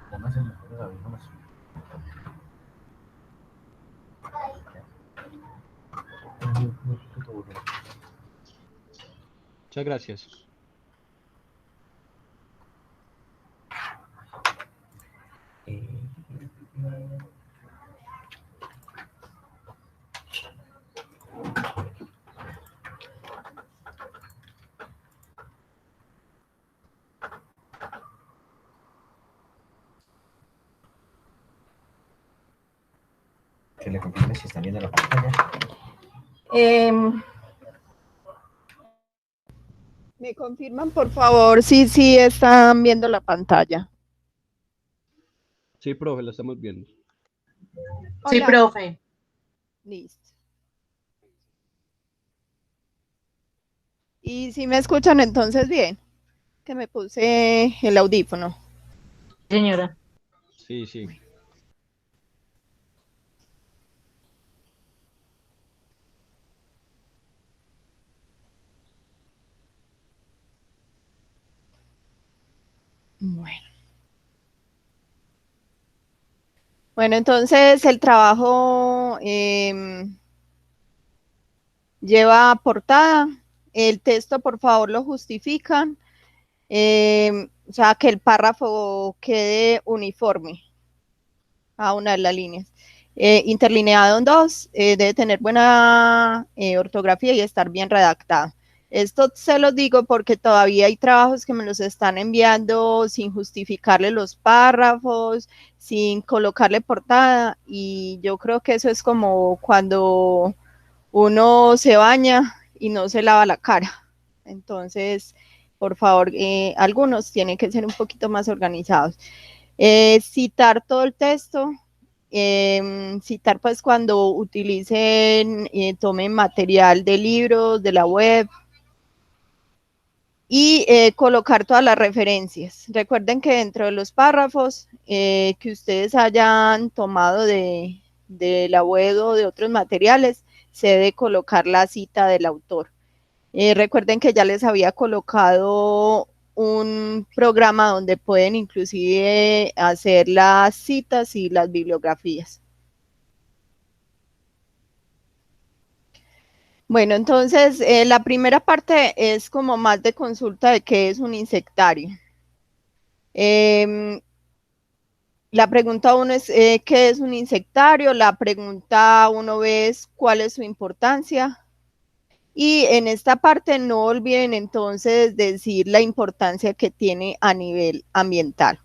Póngase mejor los audífonos. Muy poquito volumen. Muchas gracias. Que le confirme si están viendo la pantalla. ¿Me confirman, por favor, sí están viendo la pantalla? Sí, profe, la estamos viendo. Sí, Hola. profe. Listo. ¿Y si me escuchan entonces bien? Que me puse el audífono. Señora. Sí, sí. Bueno, entonces el trabajo lleva portada. El texto, por favor, lo justifican. O sea, que el párrafo quede uniforme a una de las líneas. Interlineado en dos, debe tener buena ortografía y estar bien redactado. Esto se los digo porque todavía hay trabajos que me los están enviando sin justificarle los párrafos, sin colocarle portada, y yo creo que eso es como cuando uno se baña y no se lava la cara. Entonces, por favor, algunos tienen que ser un poquito más organizados. Citar todo el texto, citar pues cuando utilicen, tomen material de libros, de la web, y colocar todas las referencias. Recuerden que dentro de los párrafos que ustedes hayan tomado de la web o de otros materiales, se debe colocar la cita del autor. Recuerden que ya les había colocado un programa donde pueden inclusive hacer las citas y las bibliografías. Bueno, entonces la primera parte es como más de consulta de qué es un insectario. La pregunta uno es ¿qué es un insectario? La pregunta uno es ¿cuál es su importancia? Y en esta parte no olviden entonces decir la importancia que tiene a nivel ambiental.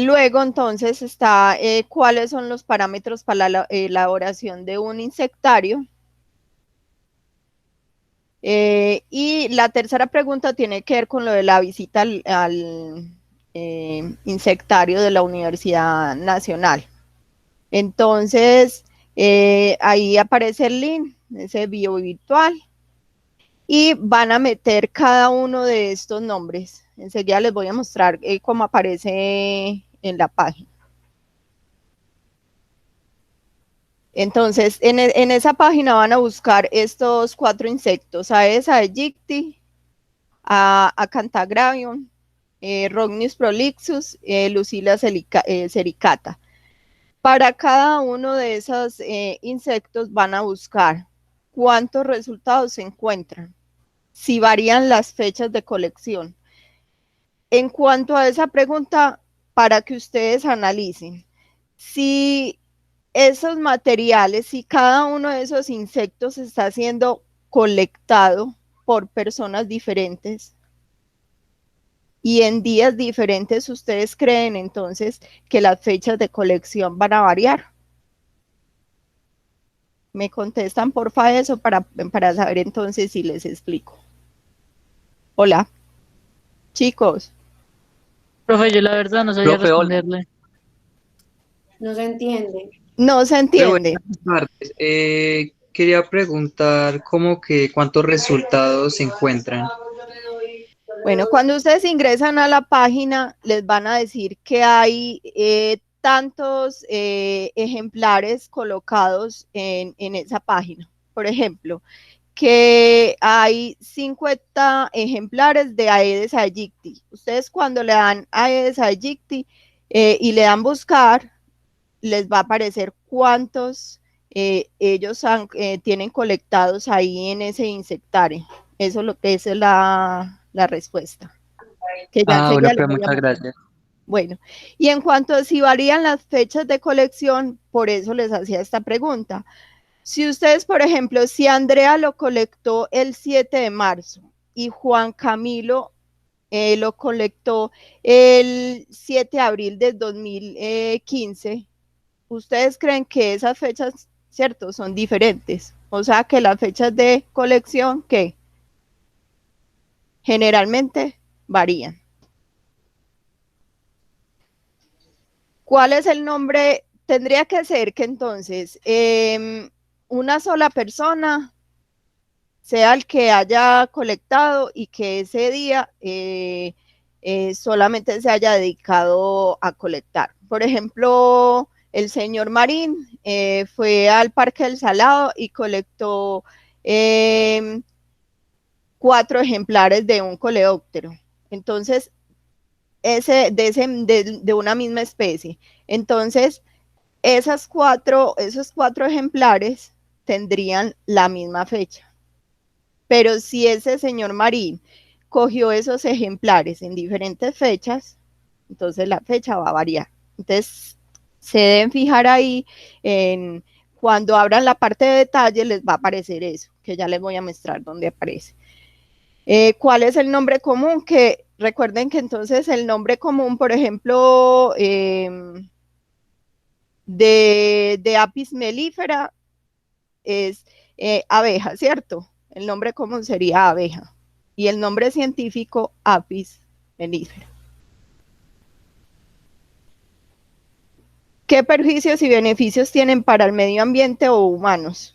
Luego entonces está cuáles son los parámetros para la elaboración de un insectario. Y la tercera pregunta tiene que ver con lo de la visita al insectario de la Universidad Nacional. Entonces, ahí aparece el link, ese bio virtual, y van a meter cada uno de estos nombres. Enseguida les voy a mostrar cómo aparece en la página. Entonces, en esa página van a buscar estos 4 insectos: Aedes aegypti, a Cantagravium, Rognius prolixus, Lucilla sericata. Para cada uno de esos insectos van a buscar cuántos resultados se encuentran, si varían las fechas de colección. En cuanto a esa pregunta, para que ustedes analicen, si esos materiales, si cada uno de esos insectos está siendo colectado por personas diferentes y en días diferentes, ¿ustedes creen entonces que las fechas de colección van a variar? Me contestan porfa eso para saber entonces si les explico. Hola, chicos. Profe, yo la verdad no sabía Profe, hola. responderle. No se entiende. No se entiende. Buenas tardes. Quería preguntar cómo que cuántos resultados se encuentran. Bueno, cuando ustedes ingresan a la página, les van a decir que hay tantos ejemplares colocados en esa página. Por ejemplo, que hay 50 ejemplares de Aedes aegypti. Ustedes cuando le dan Aedes aegypti y le dan buscar, les va a aparecer cuántos ellos tienen colectados ahí en ese insectario. Eso es lo que es la respuesta. Que ya Ah, bueno, enseguida les pero voy a muchas mostrar. gracias. Bueno, y en cuanto a si varían las fechas de colección, por eso les hacía esta pregunta. Si ustedes, por ejemplo, si Andrea lo colectó el 7 de marzo y Juan Camilo lo colectó el 7 de abril del 2015, ¿ustedes creen que esas fechas, cierto, son diferentes? O sea, que las fechas de colección, ¿qué? Generalmente varían. ¿Cuál es el nombre? Tendría que ser que entonces una sola persona sea el que haya colectado y que ese día solamente se haya dedicado a colectar. Por ejemplo, el señor Marín fue al Parque del Salado y colectó 4 ejemplares de un coleóptero. Entonces, de una misma especie. Entonces, esos 4 ejemplares tendrían la misma fecha. Pero si ese señor Marín cogió esos ejemplares en diferentes fechas, entonces la fecha va a variar. Entonces, se deben fijar ahí cuando abran la parte de detalle, les va a aparecer eso, que ya les voy a mostrar dónde aparece. ¿Cuál es el nombre común? Que recuerden que entonces el nombre común, por ejemplo, de Apis mellifera es abeja, ¿cierto? El nombre común sería abeja y el nombre científico Apis mellifera. ¿Qué perjuicios y beneficios tienen para el medio ambiente o humanos?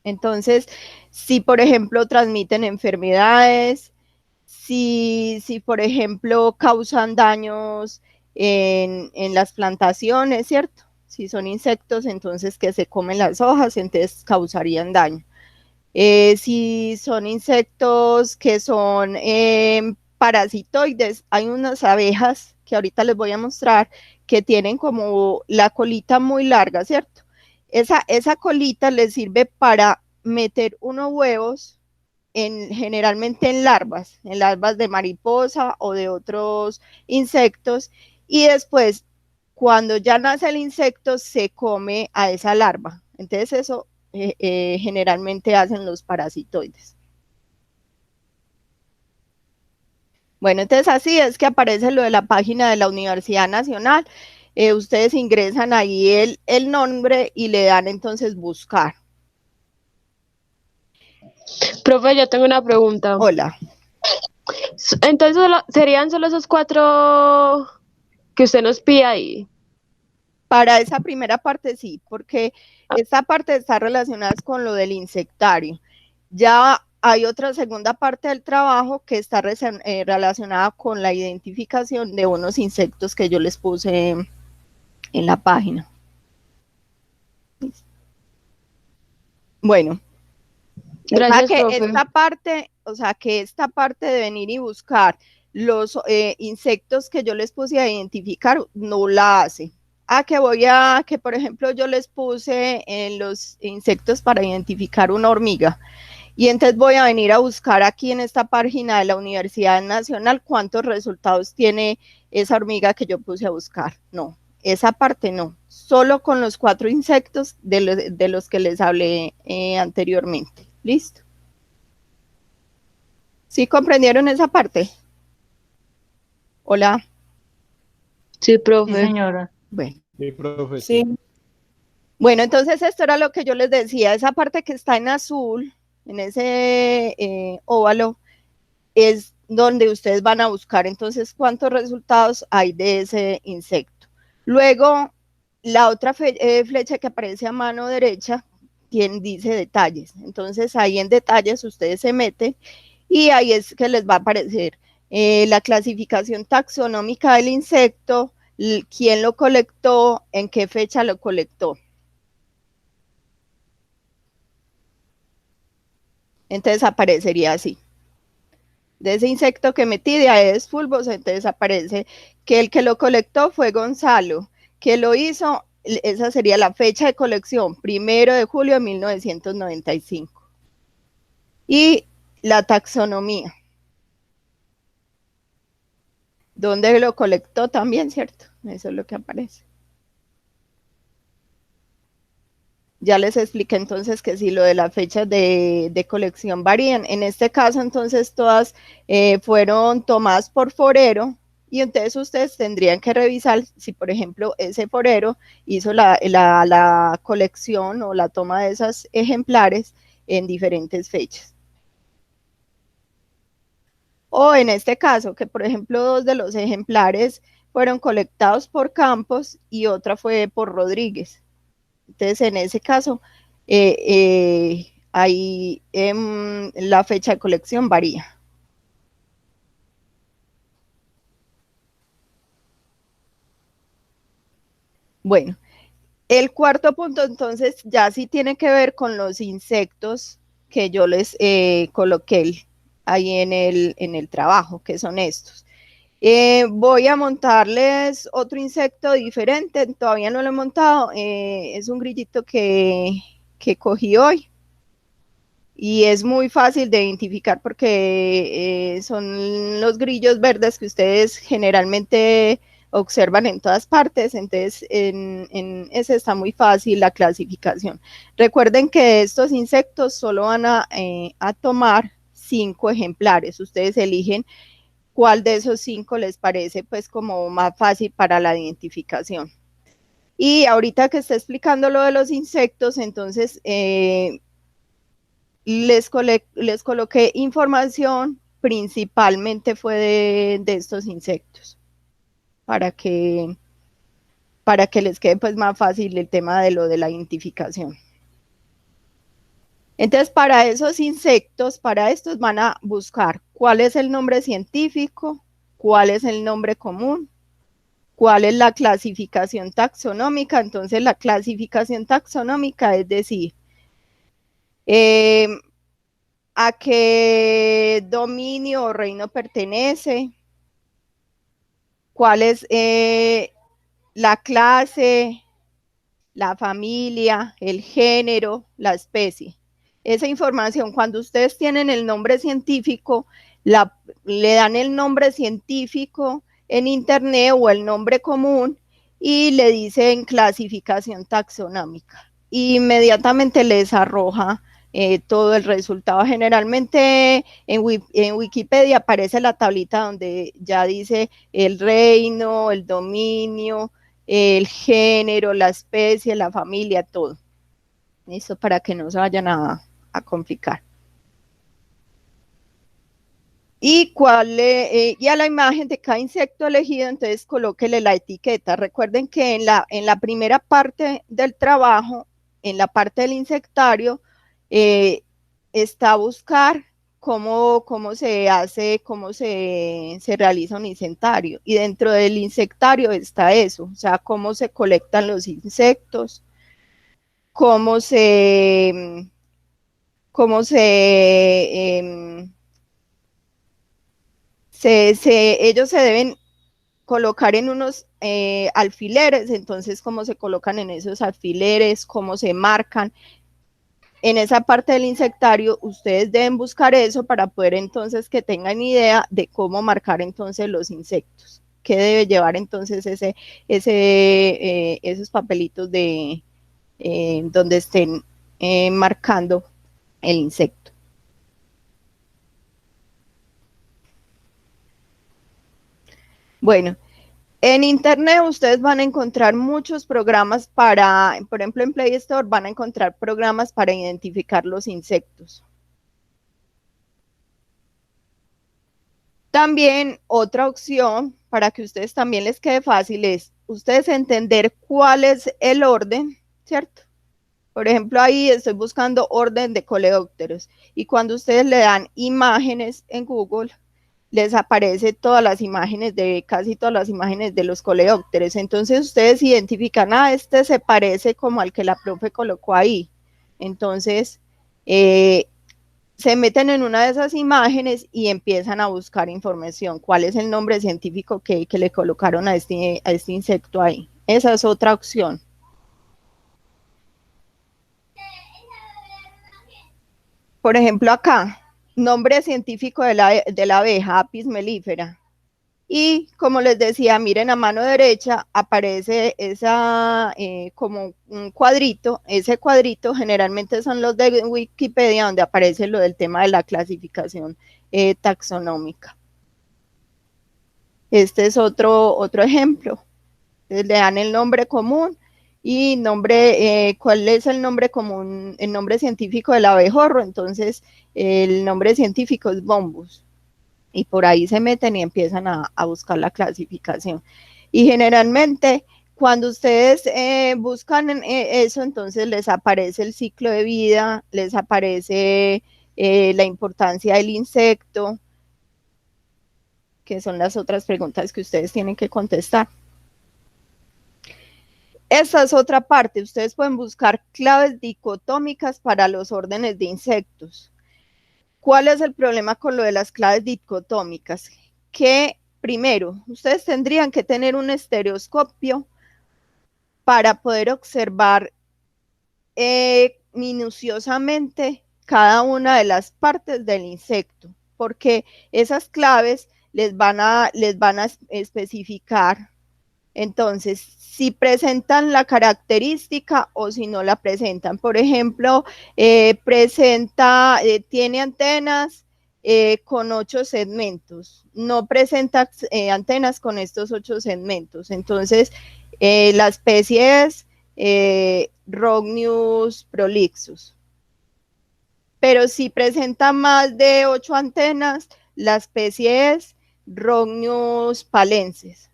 Entonces, si por ejemplo transmiten enfermedades, si por ejemplo causan daños en las plantaciones, ¿cierto? Si son insectos, entonces que se comen las hojas, entonces causarían daño. Si son insectos que son parasitoides, hay unas abejas que ahorita les voy a mostrar que tienen como la colita muy larga, ¿cierto? Esa colita les sirve para meter unos huevos generalmente en larvas de mariposa o de otros insectos, y después, cuando ya nace el insecto, se come a esa larva. Entonces eso generalmente hacen los parasitoides. Bueno, entonces así es que aparece lo de la página de la Universidad Nacional. Ustedes ingresan ahí el nombre y le dan entonces buscar. Profe, yo tengo una pregunta. Hola. Entonces, ¿serían solo esos 4 que usted nos pide ahí? Para esa primera parte sí, porque esta parte está relacionada con lo del insectario. Ya hay otra segunda parte del trabajo que está relacionada con la identificación de unos insectos que yo les puse en la página. Bueno, Gracias, que profe. esta parte de venir y buscar los insectos que yo les puse a identificar no la hace. Que por ejemplo yo les puse en los insectos para identificar una hormiga, y entonces voy a venir a buscar aquí en esta página de la Universidad Nacional cuántos resultados tiene esa hormiga que yo puse a buscar. No, esa parte no, solo con los 4 insectos de los que les hablé anteriormente. ¿Listo? ¿Sí comprendieron esa parte? Hola. Sí, Sí, profe. señora. Bueno. Sí, profe. Sí. Bueno, entonces esto era lo que yo les decía, esa parte que está en azul, en ese óvalo, es donde ustedes van a buscar entonces cuántos resultados hay de ese insecto. Luego, la otra flecha que aparece a mano derecha dice detalles, entonces ahí en detalles ustedes se meten y ahí es que les va a aparecer la clasificación taxonómica del insecto, quién lo colectó, en qué fecha lo colectó. Entonces aparecería así. De ese insecto que metí de Aedes fulvos, entonces aparece que el que lo colectó fue Gonzalo, que lo hizo, esa sería la fecha de colección, 1 de julio de 1995. Y la taxonomía, donde lo colectó también, ¿cierto? Eso es lo que aparece. Ya les expliqué entonces que si lo de las fechas de colección varían. En este caso, entonces, todas fueron tomadas por forero, y entonces ustedes tendrían que revisar si, por ejemplo, ese forero hizo la colección o la toma de esos ejemplares en diferentes fechas. O en este caso, que por ejemplo 2 de los ejemplares fueron colectados por Campos y otra fue por Rodríguez. Entonces, en ese caso, ahí la fecha de colección varía. Bueno, el cuarto punto, entonces, ya sí tiene que ver con los insectos que yo les coloqué ahí en el trabajo, que son estos. Voy a montarles otro insecto diferente, todavía no lo he montado, es un grillito que cogí hoy y es muy fácil de identificar porque son los grillos verdes que ustedes generalmente observan en todas partes, entonces en ese está muy fácil la clasificación. Recuerden que estos insectos solo van a tomar 5 ejemplares, ustedes eligen cuál de esos 5 les parece pues como más fácil para la identificación. Y ahorita que está explicando lo de los insectos, entonces les coloqué información, principalmente fue de estos insectos, para que les quede pues más fácil el tema de lo de la identificación. Entonces, para esos insectos, para estos van a buscar cuál es el nombre científico, cuál es el nombre común, cuál es la clasificación taxonómica. Entonces, la clasificación taxonómica es decir, a qué dominio o reino pertenece, cuál es la clase, la familia, el género, la especie. Esa información, cuando ustedes tienen el nombre científico, le dan el nombre científico en internet o el nombre común y le dicen clasificación taxonómica. Inmediatamente les arroja todo el resultado. Generalmente en Wikipedia aparece la tablita donde ya dice el reino, el dominio, el género, la especie, la familia, todo. Eso para que no se vayan a complicar. Y a la imagen de cada insecto elegido, entonces colóquele la etiqueta. Recuerden que en la primera parte del trabajo, en la parte del insectario, está a buscar cómo se hace, cómo se realiza un insectario. Y dentro del insectario está eso, o sea, cómo se colectan los insectos, cómo ellos se deben colocar en unos alfileres, entonces cómo se colocan en esos alfileres, cómo se marcan. En esa parte del insectario ustedes deben buscar eso para poder entonces que tengan idea de cómo marcar entonces los insectos, qué debe llevar entonces esos papelitos de donde estén marcando el insecto. Bueno, en internet ustedes van a encontrar muchos programas para, por ejemplo en Play Store van a encontrar programas para identificar los insectos. También otra opción para que a ustedes también les quede fácil es ustedes entender cuál es el orden, ¿cierto? Por ejemplo, ahí estoy buscando orden de coleópteros y cuando ustedes le dan imágenes en Google, les aparece todas las imágenes casi todas las imágenes de los coleópteros. Entonces ustedes identifican, este se parece como al que la profe colocó ahí. Entonces, se meten en una de esas imágenes y empiezan a buscar información. ¿Cuál es el nombre científico que le colocaron a este insecto ahí? Esa es otra opción. Por ejemplo, acá, nombre científico de la abeja, Apis mellifera. Y como les decía, miren a mano derecha aparece como un cuadrito. Ese cuadrito generalmente son los de Wikipedia, donde aparece lo del tema de la clasificación taxonómica. Este es otro ejemplo. Entonces, le dan el nombre común y ¿cuál es el nombre común? El nombre científico del abejorro. Entonces, el nombre científico es Bombus. Y por ahí se meten y empiezan a buscar la clasificación. Y generalmente, cuando ustedes buscan eso, entonces les aparece el ciclo de vida, les aparece la importancia del insecto, que son las otras preguntas que ustedes tienen que contestar. Esta es otra parte. Ustedes pueden buscar claves dicotómicas para los órdenes de insectos. ¿Cuál es el problema con lo de las claves dicotómicas? Que primero, ustedes tendrían que tener un estereoscopio para poder observar minuciosamente cada una de las partes del insecto, porque esas claves les van a especificar, entonces, si presentan la característica o si no la presentan. Por ejemplo, tiene antenas con 8 segmentos, no presenta antenas con estos 8 segmentos. Entonces, la especie es Rognius prolixus. Pero si presenta más de 8 antenas, la especie es Rognius palensis.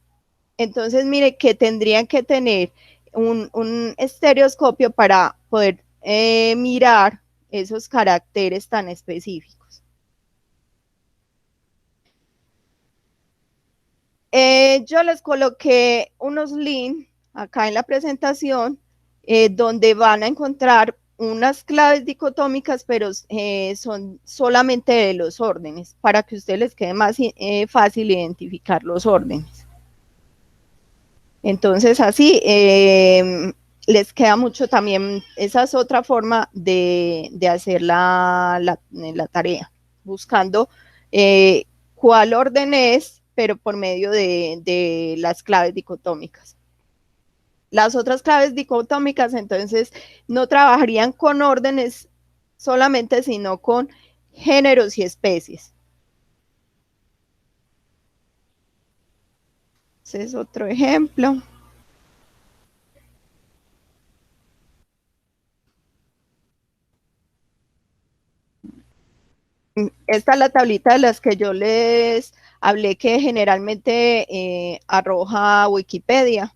Entonces, mire que tendrían que tener un estereoscopio para poder mirar esos caracteres tan específicos. Yo les coloqué unos links acá en la presentación donde van a encontrar unas claves dicotómicas, pero son solamente de los órdenes, para que a ustedes les quede más fácil identificar los órdenes. Entonces, así les queda mucho también. Esa es otra forma de hacer la tarea, buscando cuál orden es, pero por medio de las claves dicotómicas. Las otras claves dicotómicas, entonces, no trabajarían con órdenes solamente, sino con géneros y especies. Ese es otro ejemplo. Esta es la tablita de las que yo les hablé, que generalmente arroja Wikipedia.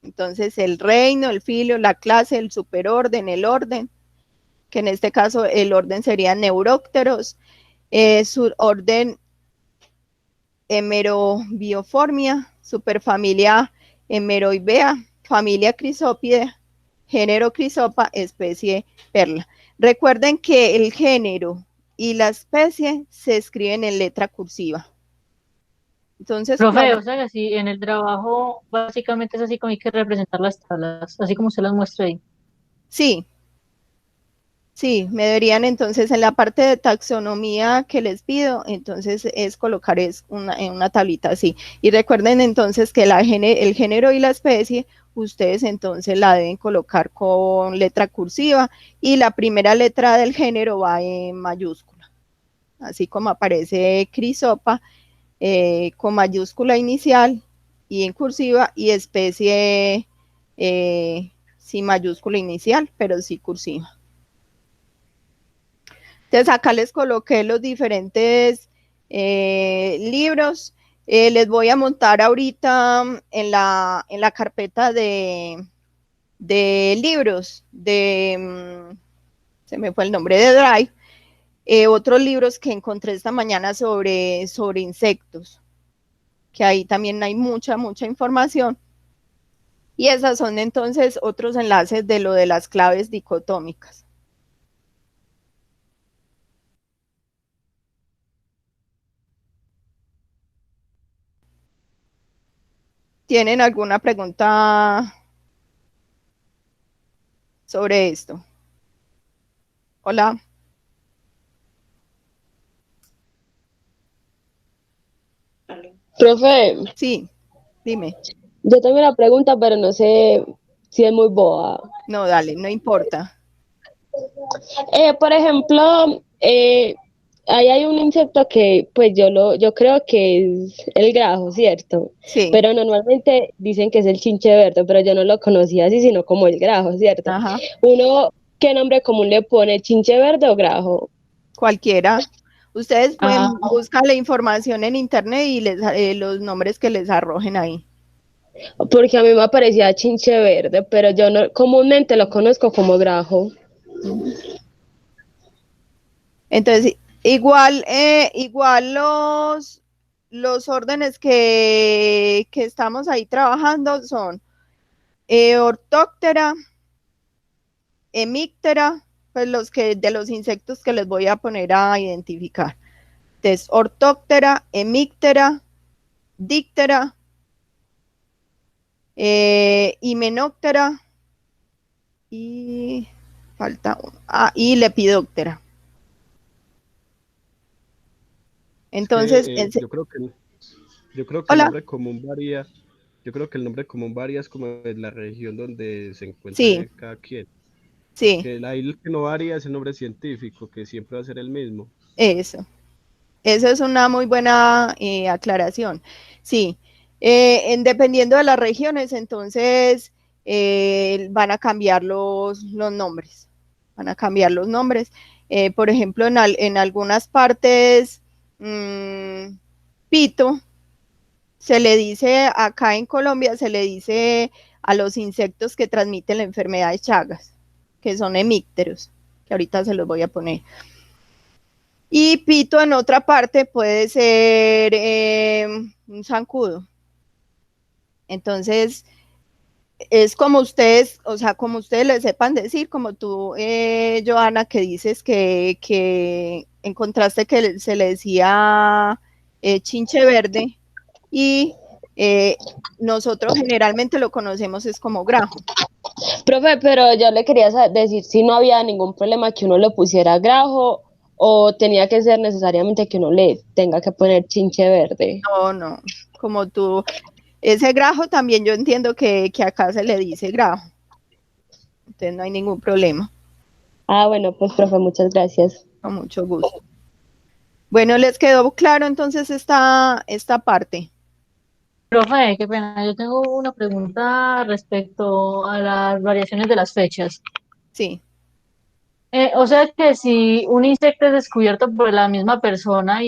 Entonces, el reino, el filio, la clase, el superorden, el orden, que en este caso el orden sería Neurópteros, suborden Hemerobioformia, superfamilia Hemeroidea, familia Crisópide, género Crisopa, especie Perla. Recuerden que el género y la especie se escriben en letra cursiva. Entonces, Profe, o sea, que así en el trabajo básicamente es así como hay que representar las tablas, así como se las muestra ahí. sí, me deberían entonces en la parte de taxonomía que les pido, entonces es colocar en una tablita así. Y recuerden entonces que el género y la especie, ustedes entonces la deben colocar con letra cursiva y la primera letra del género va en mayúscula, así como aparece Crisopa, con mayúscula inicial y en cursiva, y especie sin mayúscula inicial, pero sí cursiva. Entonces acá les coloqué los diferentes libros. Les voy a montar ahorita en la carpeta de libros, se me fue el nombre de Drive, otros libros que encontré esta mañana sobre insectos, que ahí también hay mucha información. Y esas son entonces otros enlaces de lo de las claves dicotómicas. ¿Tienen alguna pregunta sobre esto? Hola. Profe, Sí, dime. yo tengo una pregunta, pero no sé si es muy boba. No, dale, no importa. Por ejemplo, ahí hay un insecto que pues yo creo que es el grajo, ¿cierto? Sí, Pero normalmente dicen que es el chinche verde, pero yo no lo conocía así, sino como el grajo, ¿cierto? ajá, Uno, ¿qué nombre común le pone? ¿Chinche verde o grajo? cualquiera. Ustedes Ah, pueden buscar la información en internet y los nombres que les arrojen ahí. Porque a mí me parecía chinche verde, pero yo no, comúnmente lo conozco como grajo. Ujú. Entonces, igual los órdenes que estamos ahí trabajando son Orthoptera, Hemiptera, pues de los insectos que les voy a poner a identificar. Entonces, Orthoptera, Hemiptera, Dictera, Hymenoptera y falta uno. Y Lepidoptera. Es que Entonces, yo creo que el hola, nombre común varía. Yo creo que el nombre común varía es como en la región donde se sí, encuentre cada quien. sí, Que ahí el que no varía es el nombre científico, que siempre va a ser el mismo. eso. Esa es una muy buena aclaración. Sí, dependiendo de las regiones, entonces van a cambiar los nombres. Van a cambiar los nombres. Por ejemplo, en algunas partes, pito, se le dice, acá en Colombia, se le dice a los insectos que transmiten la enfermedad de Chagas, que son hemípteros, que ahorita se los voy a poner. Y pito en otra parte puede ser un zancudo. Entonces, es como ustedes, o sea, como ustedes le sepan decir, como tú, Joana, que dices que encontraste que se le decía chinche verde y nosotros generalmente lo conocemos es como grajo. Profe, pero yo le quería decir si no había ningún problema que uno le pusiera grajo o tenía que ser necesariamente que uno le tenga que poner chinche verde. No, no, como tú, ese grajo también yo entiendo que acá se le dice grajo, entonces no hay ningún problema, Ah, bueno, pues profe, muchas gracias. con mucho gusto. Bueno, ¿les quedó claro entonces esta parte? profe, qué pena. Yo tengo una pregunta respecto a las variaciones de las fechas. Sí, O sea que si un insecto es descubierto por la misma persona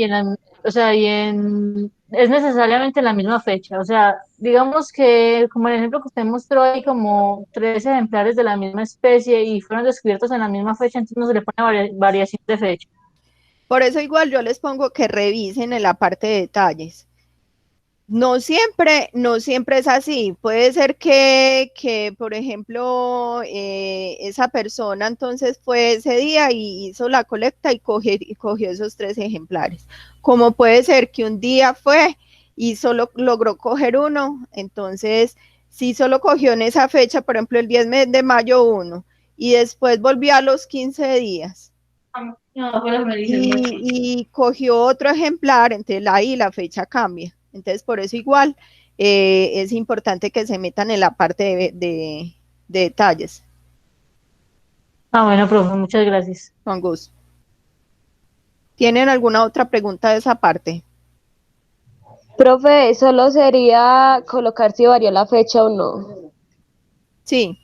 o sea, es necesariamente la misma fecha. O sea, digamos que como el ejemplo que usted mostró hay como 3 ejemplares de la misma especie y fueron descubiertos en la misma fecha, entonces no se le pone variación de fecha. por eso igual yo les pongo que revisen en la parte de detalles. No siempre es así. Puede ser que por ejemplo, esa persona entonces fue ese día y hizo la colecta y cogió esos 3 ejemplares. Como puede ser que un día fue y solo logró coger uno, entonces si solo cogió en esa fecha, por ejemplo, el 10 de mayo uno, y después volvió a los 15 días No, bueno, me dicen mucho. y cogió otro ejemplar, entonces ahí la fecha cambia. Entonces, por eso igual es importante que se metan en la parte de detalles, Ah, bueno, profe, muchas gracias. con gusto. ¿Tienen alguna otra pregunta de esa parte? Profe, solo sería colocar si varió la fecha o no. Sí,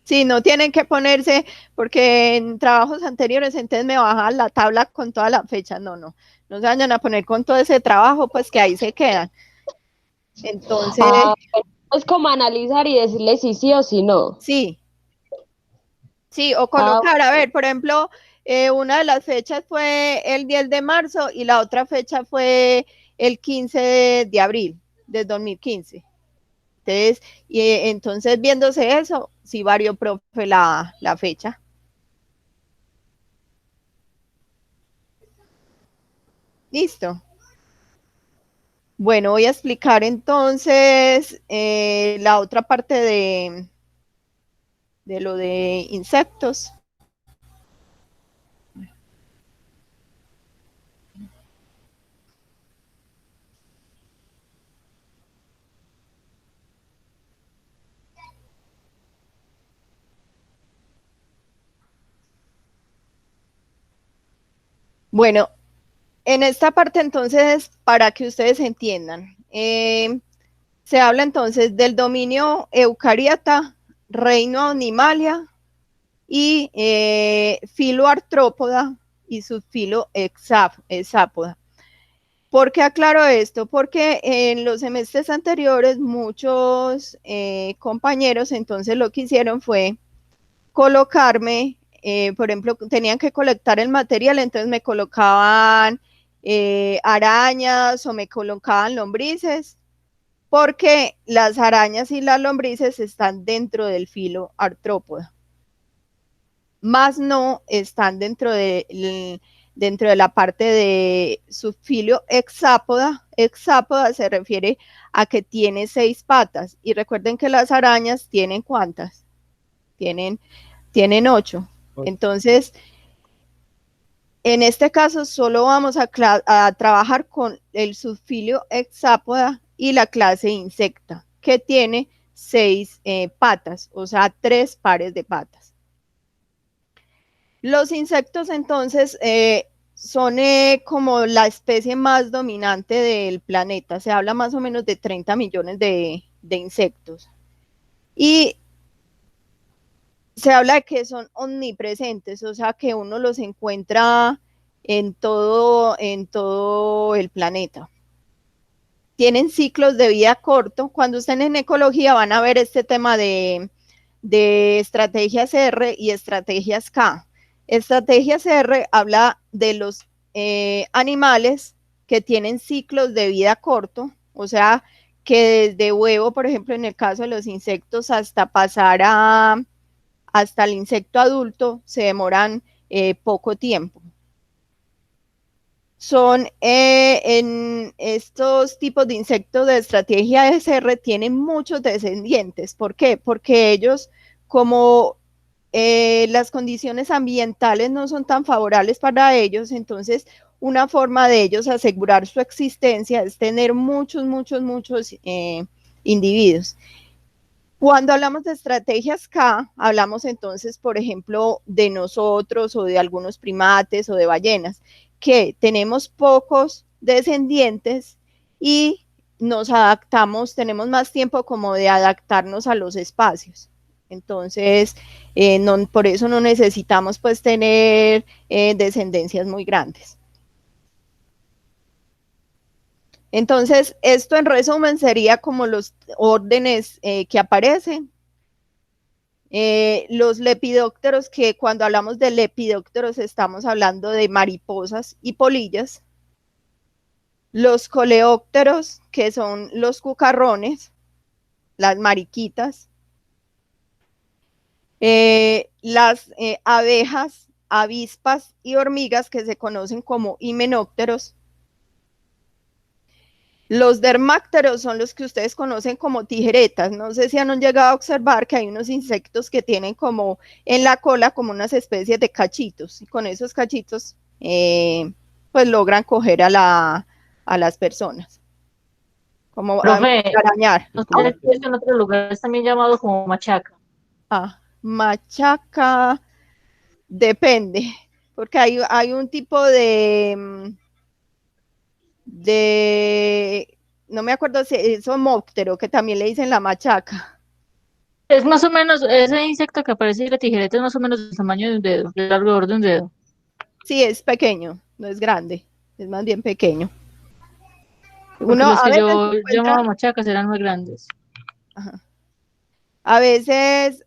sí, no tienen que ponerse, porque en trabajos anteriores entonces me bajan la tabla con todas las fechas. No, no, no se vayan a poner con todo ese trabajo, pues que ahí se quedan. Entonces, Ah, es como analizar y decirle si sí o si no. sí, sí, o Ah, colocar, a ver, por ejemplo, una de las fechas fue el 10 de marzo y la otra fecha fue el 15 de abril del 2015. Entonces, entonces viéndose eso, sí varió, profe, la fecha. Listo. Bueno, voy a explicar entonces la otra parte de lo de insectos. Bueno, en esta parte entonces, para que ustedes entiendan, se habla entonces del dominio eucariota, reino animalia y filo artrópoda y subfilo hexápoda. ¿Por qué aclaro esto? Porque en los semestres anteriores muchos compañeros entonces lo que hicieron fue colocarme, por ejemplo, tenían que colectar el material, entonces me colocaban arañas o me colocaban lombrices, porque las arañas y las lombrices están dentro del filo artrópoda, más no están dentro de la parte de subfilio hexápoda. Hexápoda se refiere a que tiene 6 patas, y recuerden que las arañas tienen ¿cuántas? Tienen 8. Entonces, en este caso solo vamos a trabajar con el subfilio hexápoda y la clase insecta, que tiene 6 patas, o sea, 3 pares de patas. Los insectos entonces son como la especie más dominante del planeta. Se habla más o menos de 30 millones de insectos. Y se habla de que son omnipresentes, o sea que uno los encuentra en todo el planeta. Tienen ciclos de vida corto. Cuando estén en ecología van a ver este tema de estrategias R y estrategias K. Estrategias R habla de los animales que tienen ciclos de vida corto, o sea que desde huevo, por ejemplo, en el caso de los insectos, hasta pasar hasta el insecto adulto se demoran poco tiempo. Son en estos tipos de insectos de estrategia SR tienen muchos descendientes. ¿Por qué? Porque ellos, como las condiciones ambientales no son tan favorables para ellos, entonces una forma de ellos asegurar su existencia es tener muchos individuos. Cuando hablamos de estrategias K, hablamos entonces, por ejemplo, de nosotros o de algunos primates o de ballenas, que tenemos pocos descendientes y nos adaptamos, tenemos más tiempo como de adaptarnos a los espacios. Entonces, por eso no necesitamos pues tener descendencias muy grandes. Entonces, esto en resumen sería como los órdenes que aparecen. Los lepidópteros, que cuando hablamos de lepidópteros estamos hablando de mariposas y polillas. Los coleópteros, que son los cucarrones, las mariquitas. Las abejas, avispas y hormigas, que se conocen como himenópteros. Los dermápteros son los que ustedes conocen como tijeretas. No sé si han llegado a observar que hay unos insectos que tienen como en la cola como unas especies de cachitos, y con esos cachitos pues logran coger a las personas, como arañar. En otros lugares también llamado como machaca. Machaca, depende, porque hay un tipo no me acuerdo si es homóptero, que también le dicen la machaca. Es más o menos, ese insecto que aparece en la tijereta es más o menos del tamaño de un dedo, del alrededor de un dedo. Sí, es pequeño, no es grande, es más bien pequeño. Los que yo llamaba machacas eran muy grandes. Ajá. A veces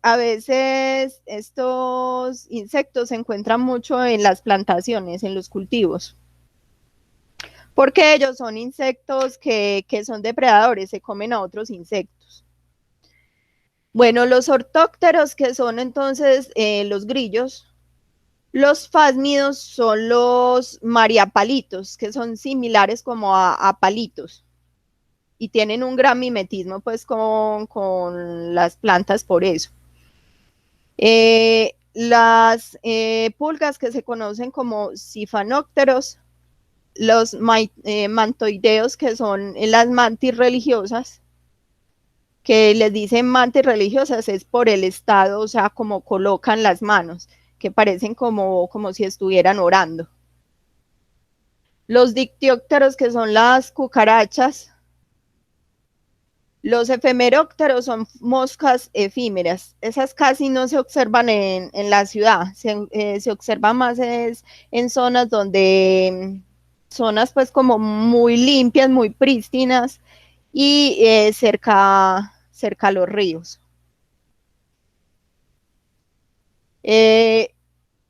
estos insectos se encuentran mucho en las plantaciones, en los cultivos, porque ellos son insectos que son depredadores, se comen a otros insectos. Bueno, los ortópteros, que son entonces los grillos. Los fásmidos son los mariapalitos, que son similares como a palitos. y tienen un gran mimetismo pues con las plantas por eso. Las pulgas que se conocen como sifanópteros, los mantoideos, que son las mantis religiosas, que les dicen mantis religiosas es por el estado, o sea, como colocan las manos, que parecen como si estuvieran orando. Los dictiópteros, que son las cucarachas. Los efemerópteros son moscas efímeras. Esas casi no se observan en la ciudad, se observan más en zonas zonas pues como muy limpias, muy prístinas, y cerca a los ríos.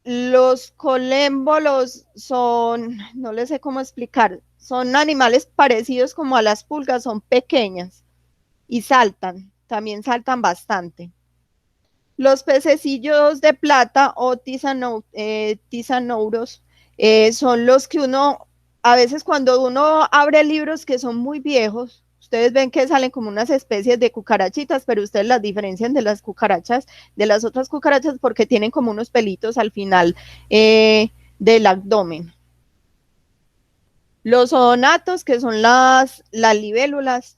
Los colémbolos son, no les sé cómo explicar, son animales parecidos como a las pulgas, son pequeñas y también saltan bastante. Los pececillos de plata o tisanouros son los que a veces cuando uno abre libros que son muy viejos, ustedes ven que salen como unas especies de cucarachitas, pero ustedes las diferencian de las cucarachas, de las otras cucarachas, porque tienen como unos pelitos al final del abdomen. Los odonatos, que son las libélulas.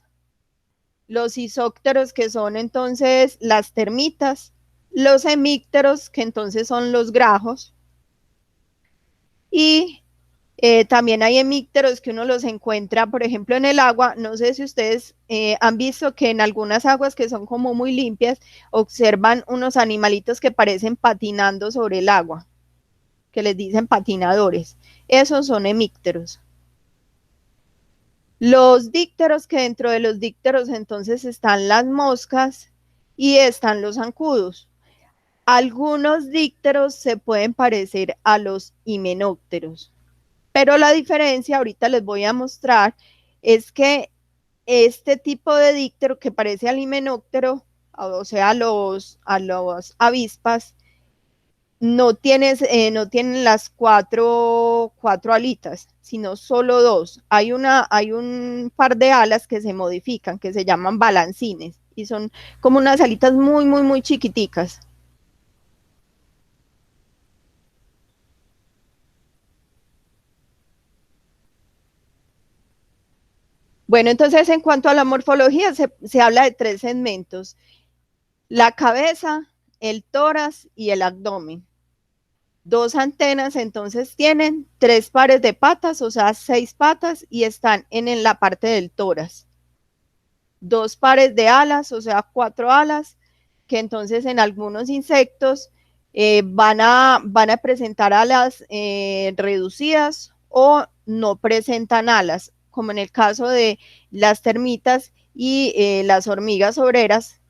Los isópteros, que son entonces las termitas. Los hemípteros, que entonces son los grajos. Y también hay hemípteros que uno los encuentra, por ejemplo, en el agua. No sé si ustedes han visto que en algunas aguas que son como muy limpias, observan unos animalitos que parecen patinando sobre el agua, que les dicen patinadores. Esos son hemípteros. Los dípteros, que dentro de los dípteros entonces están las moscas y están los zancudos. Algunos dípteros se pueden parecer a los himenópteros, pero la diferencia, ahorita les voy a mostrar, es que este tipo de díptero que parece al himenóptero, o sea, a los avispas, no tienen las cuatro alitas, sino solo dos. Hay un par de alas que se modifican, que se llaman balancines, y son como unas alitas muy, muy, muy chiquiticas. Bueno, entonces en cuanto a la morfología, se habla de 3 segmentos: la cabeza, el tórax y el abdomen. 2 antenas, entonces tienen 3 pares de patas, o sea, 6 patas, y están en la parte del tórax. 2 pares de alas, o sea, 4 alas, que entonces en algunos insectos van a presentar alas reducidas o no presentan alas, como en el caso de las termitas y las hormigas obreras,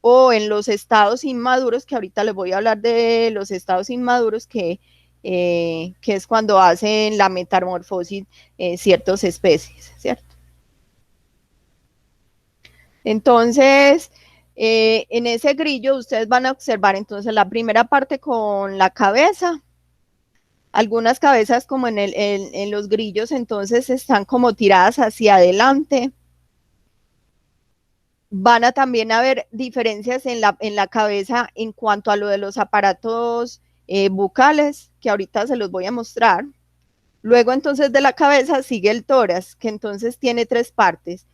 o en los estados inmaduros, que ahorita les voy a hablar de los estados inmaduros, que es cuando hacen la metamorfosis ciertas especies, ¿cierto? Entonces, en ese grillo ustedes van a observar entonces la primera parte con la cabeza. Algunas cabezas, como en los grillos, entonces están como tiradas hacia adelante. Van a también haber diferencias en la cabeza en cuanto a lo de los aparatos bucales, que ahorita se los voy a mostrar. Luego entonces de la cabeza sigue el tórax, que entonces tiene 3 partes: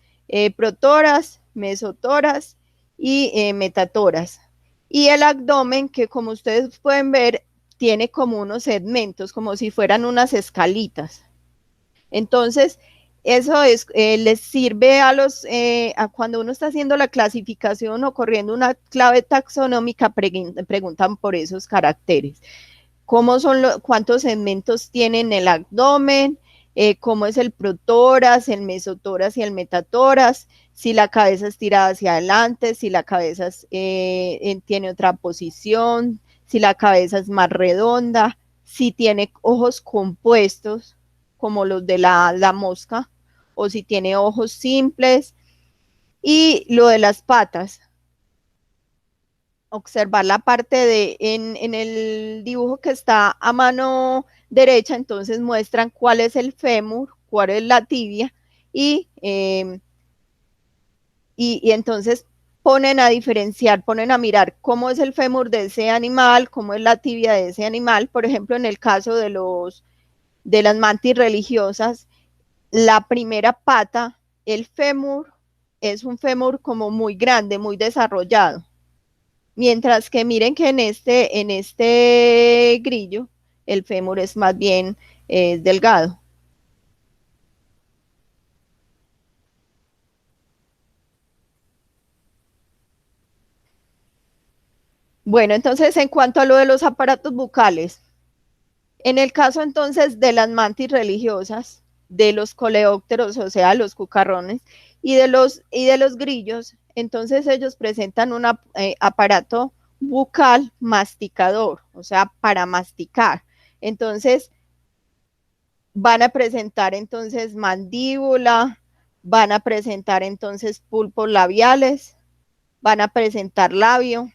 protórax, mesotórax y metatórax. Y el abdomen, que como ustedes pueden ver, tiene como unos segmentos, como si fueran unas escalitas. Entonces, eso les sirve a cuando uno está haciendo la clasificación o corriendo una clave taxonómica, preguntan por esos caracteres. ¿Cuántos segmentos tienen el abdomen? ¿Cómo es el protórax, el mesotórax y el metatórax? Si la cabeza es tirada hacia adelante, si la cabeza tiene otra posición, si la cabeza es más redonda, si tiene ojos compuestos, como los de la mosca, o si tiene ojos simples. Y lo de las patas, observar la parte en el dibujo que está a mano derecha, entonces muestran cuál es el fémur, cuál es la tibia, y y entonces ponen a diferenciar, ponen a mirar cómo es el fémur de ese animal, cómo es la tibia de ese animal. Por ejemplo, en el caso de las mantis religiosas, la primera pata, el fémur, es un fémur como muy grande, muy desarrollado. Mientras que miren que en este grillo, el fémur es más bien delgado. Bueno, entonces en cuanto a lo de los aparatos bucales, en el caso entonces de las mantis religiosas, de los coleópteros, o sea, los cucarrones, y de los grillos, entonces ellos presentan un aparato bucal masticador, o sea, para masticar. Entonces, van a presentar entonces mandíbula, van a presentar entonces pulpos labiales, van a presentar labio,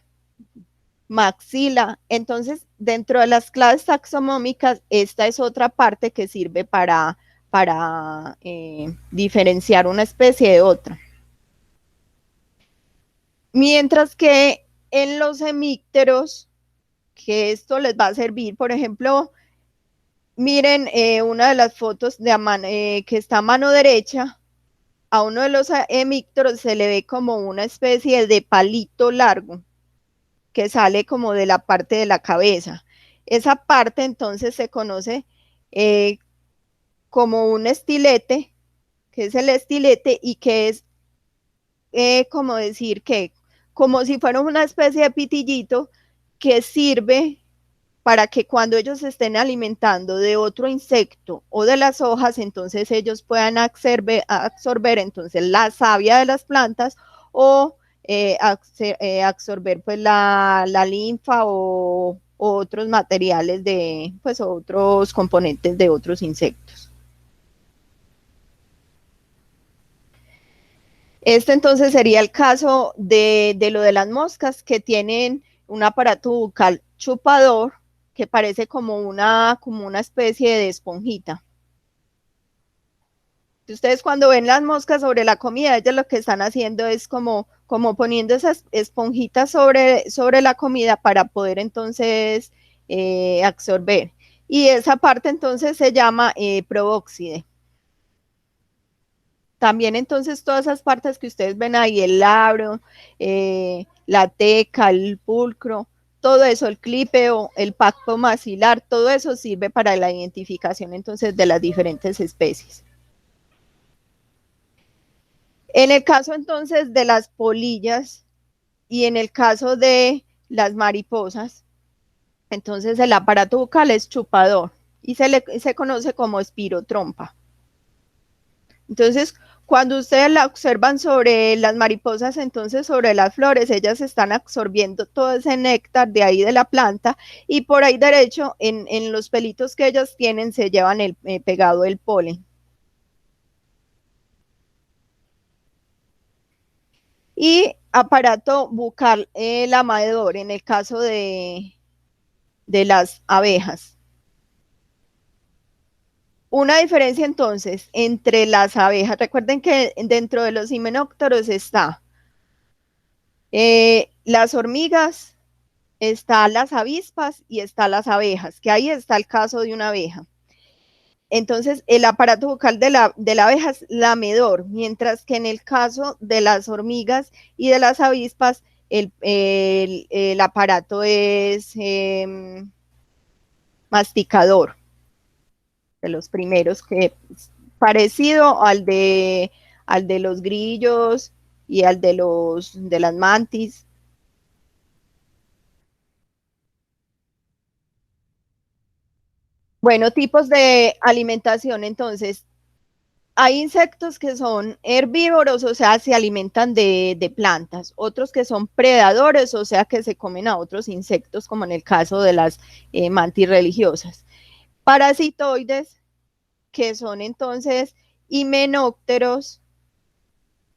maxila. Entonces, dentro de las claves taxonómicas, esta es otra parte que sirve para diferenciar una especie de otra. Mientras que en los hemípteros, que esto les va a servir, por ejemplo, miren una de las fotos que está a mano derecha, a uno de los hemípteros se le ve como una especie de palito largo que sale como de la parte de la cabeza. Esa parte entonces se conoce como un estilete, que es el estilete, y que es como decir que, como si fuera una especie de pitillito que sirve para que cuando ellos se estén alimentando de otro insecto o de las hojas, entonces ellos puedan absorber entonces la savia de las plantas o absorber pues la linfa o otros materiales pues otros componentes de otros insectos. Este entonces sería el caso de lo de las moscas, que tienen un aparato bucal chupador que parece como una especie de esponjita. Ustedes cuando ven las moscas sobre la comida, ellas lo que están haciendo es como poniendo esas esponjitas sobre la comida para poder entonces absorber. Y esa parte entonces se llama probóscide. También entonces todas esas partes que ustedes ven ahí, el labio, la teca, el pulcro, todo eso, el clípeo, el pacto maxilar, todo eso sirve para la identificación entonces de las diferentes especies. En el caso entonces de las polillas y en el caso de las mariposas, entonces el aparato bucal es chupador y se conoce como espirotrompa. Entonces, cuando ustedes la observan sobre las mariposas, entonces sobre las flores, ellas están absorbiendo todo ese néctar de ahí de la planta y por ahí derecho, en los pelitos que ellas tienen, se llevan pegado el polen. Y aparato bucal lamador en el caso de las abejas. Una diferencia entonces entre las abejas, recuerden que dentro de los himenópteros está las hormigas, están las avispas y están las abejas, que ahí está el caso de una abeja. Entonces, el aparato bucal de la abeja es lamedor, mientras que en el caso de las hormigas y de las avispas, el aparato es masticador, de los primeros, que es parecido al de los grillos y al de las mantis. Bueno, tipos de alimentación, entonces, hay insectos que son herbívoros, o sea, se alimentan de plantas, otros que son predadores, o sea, que se comen a otros insectos, como en el caso de las mantis religiosas. Parasitoides, que son entonces himenópteros,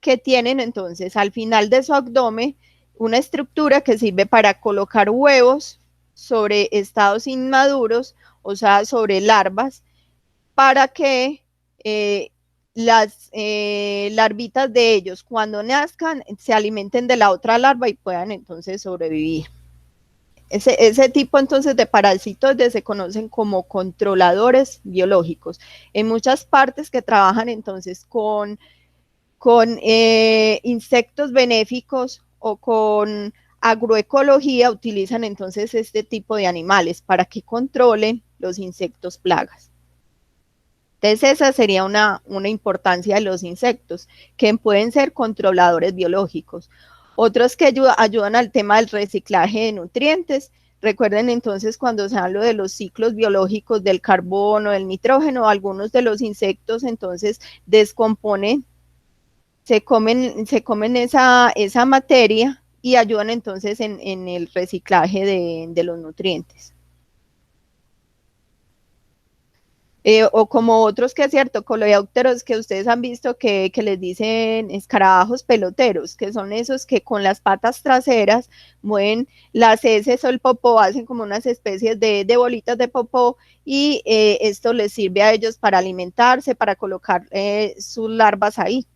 que tienen entonces al final de su abdomen una estructura que sirve para colocar huevos sobre estados inmaduros, o sea, sobre larvas, para que las larvitas de ellos cuando nazcan se alimenten de la otra larva y puedan entonces sobrevivir. Ese tipo entonces de parásitos se conocen como controladores biológicos. En muchas partes que trabajan entonces con insectos benéficos o con agroecología utilizan entonces este tipo de animales para que controlen los insectos plagas. Entonces esa sería una importancia de los insectos, que pueden ser controladores biológicos. Otros que ayudan al tema del reciclaje de nutrientes. Recuerden entonces cuando se habla de los ciclos biológicos del carbono, del nitrógeno, algunos de los insectos entonces descomponen, se comen esa materia y ayudan entonces en el reciclaje de los nutrientes. O como otros que es cierto, coleópteros que ustedes han visto que les dicen escarabajos peloteros, que son esos que con las patas traseras mueven las heces o el popó, hacen como unas especies de bolitas de popó y esto les sirve a ellos para alimentarse, para colocar sus larvas ahí.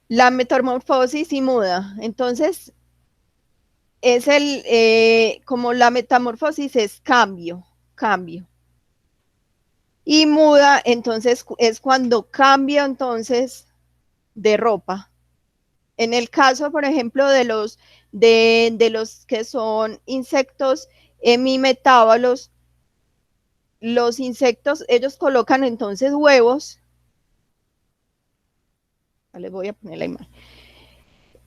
La metamorfosis y muda, entonces es como la metamorfosis es cambio. Y muda, entonces, es cuando cambia entonces de ropa. En el caso, por ejemplo, de los que son insectos hemimetábalos, los insectos, ellos colocan entonces huevos. Les voy a poner la imagen.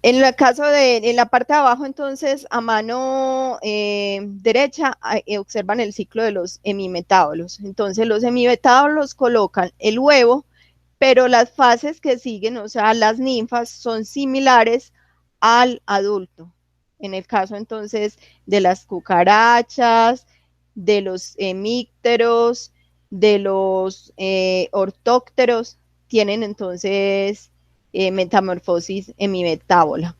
En el caso en la parte de abajo, entonces, a mano derecha, observan el ciclo de los hemimetábolos. Entonces, los hemimetábolos colocan el huevo, pero las fases que siguen, o sea, las ninfas, son similares al adulto. En el caso, entonces, de las cucarachas, de los hemípteros, de los ortópteros, tienen entonces metamorfosis hemimetábola.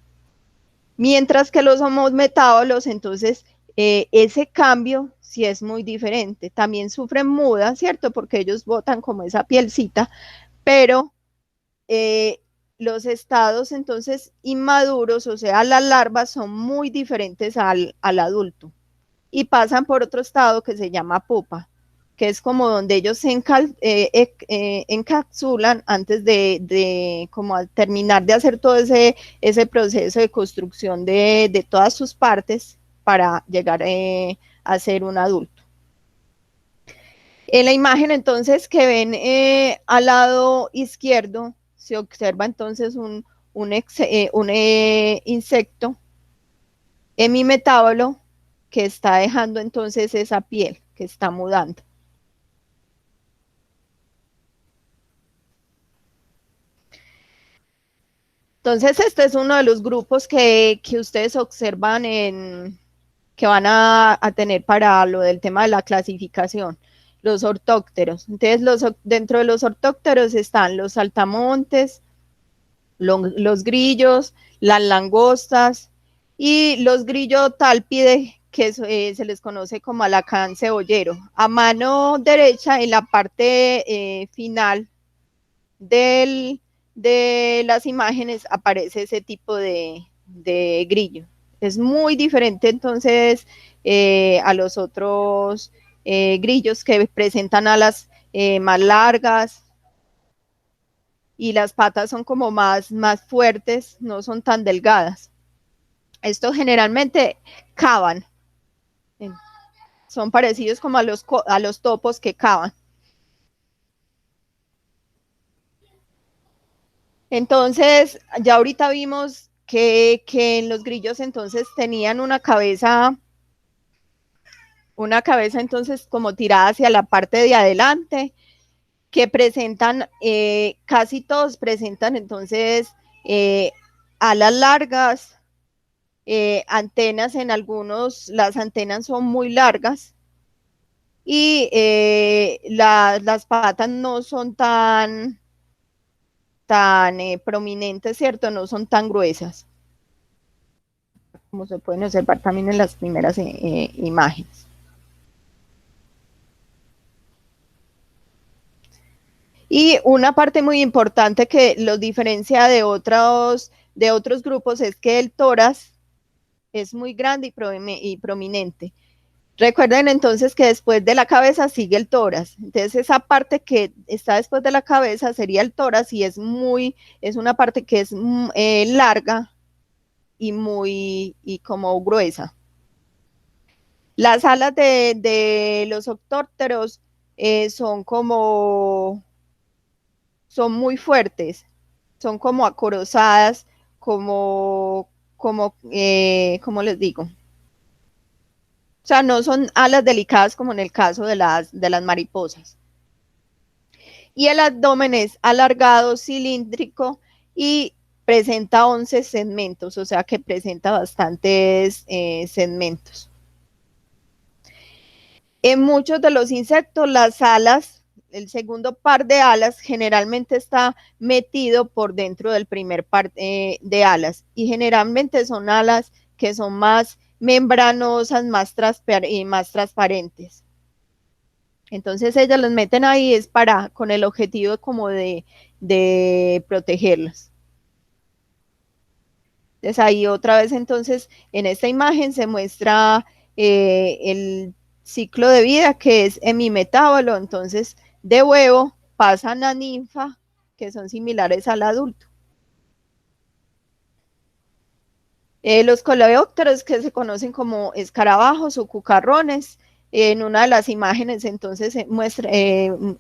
Mientras que los homometábolos, entonces, ese cambio sí es muy diferente. También sufren muda, ¿cierto? Porque ellos botan como esa pielcita, pero los estados, entonces, inmaduros, o sea, las larvas son muy diferentes al adulto y pasan por otro estado que se llama pupa, que es como donde ellos se encapsulan antes de como al terminar de hacer todo ese proceso de construcción de todas sus partes para llegar a ser un adulto. En la imagen entonces que ven al lado izquierdo se observa entonces un insecto hemimetábolo que está dejando entonces esa piel, que está mudando. Entonces, este es uno de los grupos que ustedes observan que van a tener para lo del tema de la clasificación, los ortópteros. Entonces, dentro de los ortópteros están los saltamontes, los grillos, las langostas y los grillo-tálpide, que se les conoce como alacrán cebollero. A mano derecha, en la parte final de las imágenes aparece ese tipo de grillo. Es muy diferente entonces a los otros grillos que presentan alas más largas y las patas son como más fuertes, no son tan delgadas. Estos generalmente cavan, son parecidos como a los topos que cavan. Entonces, ya ahorita vimos que en los grillos entonces tenían una cabeza entonces como tirada hacia la parte de adelante, que presentan, casi todos presentan entonces alas largas, antenas en algunos, las antenas son muy largas y las patas no son tan prominentes, ¿cierto? No son tan gruesas, como se pueden observar también en las primeras imágenes. Y una parte muy importante que los diferencia de otros grupos es que el tórax es muy grande y prominente. Recuerden entonces que después de la cabeza sigue el tórax. Entonces esa parte que está después de la cabeza sería el tórax y es una parte que es larga y como gruesa. Las alas de los ortópteros son muy fuertes, son como acorazadas, como les digo. O sea, no son alas delicadas como en el caso de las mariposas. Y el abdomen es alargado, cilíndrico y presenta 11 segmentos, o sea que presenta bastantes segmentos. En muchos de los insectos, las alas, el segundo par de alas generalmente está metido por dentro del primer par de alas y generalmente son alas que son más membranosas, más transparentes. Entonces ellas las meten ahí es con el objetivo como de protegerlas. Entonces ahí otra vez entonces en esta imagen se muestra el ciclo de vida que es hemimetábolo, entonces de huevo pasan a ninfa que son similares al adulto. Los coleópteros que se conocen como escarabajos o cucarrones, en una de las imágenes entonces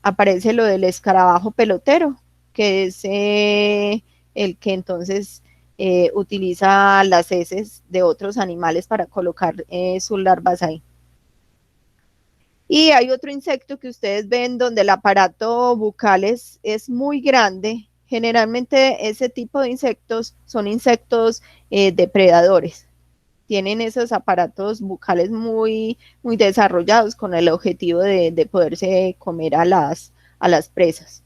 aparece lo del escarabajo pelotero, que es el que entonces utiliza las heces de otros animales para colocar sus larvas ahí. Y hay otro insecto que ustedes ven donde el aparato bucal es muy grande. Generalmente ese tipo de insectos son insectos depredadores. Tienen esos aparatos bucales muy, muy desarrollados con el objetivo de poderse comer a las presas.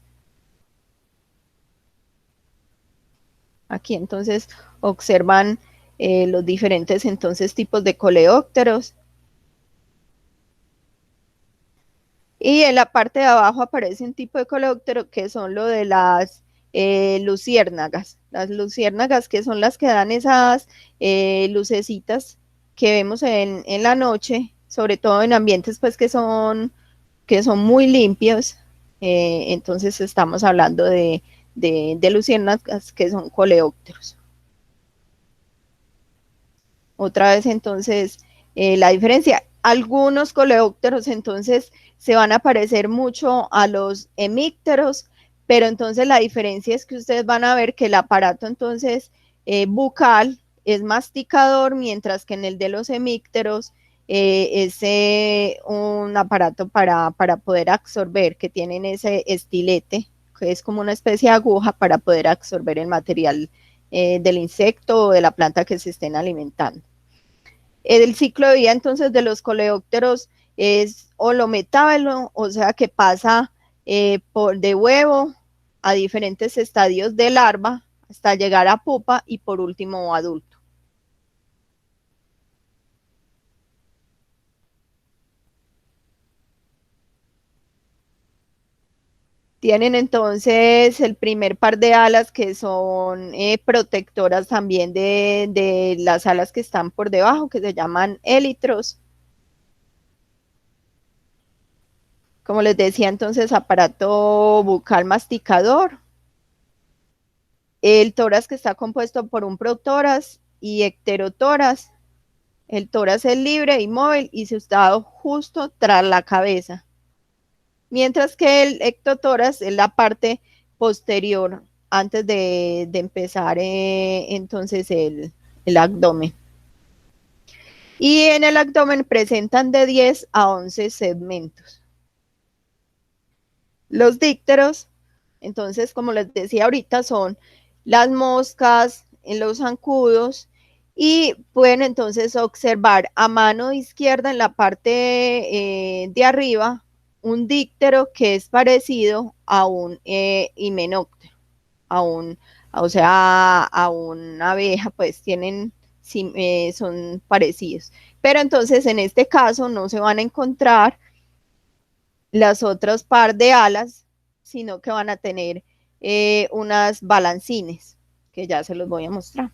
Aquí entonces observan los diferentes entonces tipos de coleópteros. Y en la parte de abajo aparece un tipo de coleóptero que son lo de las luciérnagas. Las luciérnagas que son las que dan esas lucecitas que vemos en la noche, sobre todo en ambientes pues que son muy limpios. Entonces estamos hablando de luciérnagas que son coleópteros. Otra vez entonces la diferencia. Algunos coleópteros entonces se van a parecer mucho a los hemípteros, pero entonces la diferencia es que ustedes van a ver que el aparato entonces bucal es masticador, mientras que en el de los hemípteros es un aparato para poder absorber, que tienen ese estilete, que es como una especie de aguja para poder absorber el material del insecto o de la planta que se estén alimentando. El ciclo de vida entonces de los coleópteros es holometábalo, o sea que pasa de huevo a diferentes estadios de larva hasta llegar a pupa y por último adulto. Tienen entonces el primer par de alas que son protectoras también de las alas que están por debajo, que se llaman élitros. Como les decía entonces, aparato bucal masticador. El tórax que está compuesto por un protórax y ecterotórax. El tórax es libre, inmóvil y situado justo tras la cabeza. Mientras que el ectotórax es la parte posterior antes de empezar entonces el abdomen. Y en el abdomen presentan de 10 a 11 segmentos. Los dípteros, entonces, como les decía ahorita, son las moscas, los zancudos, y pueden entonces observar a mano izquierda en la parte de arriba un díptero que es parecido a un himenóptero, o sea, a una abeja, pues son parecidos. Pero entonces en este caso no se van a encontrar las otras par de alas sino que van a tener unas balancines, que ya se los voy a mostrar.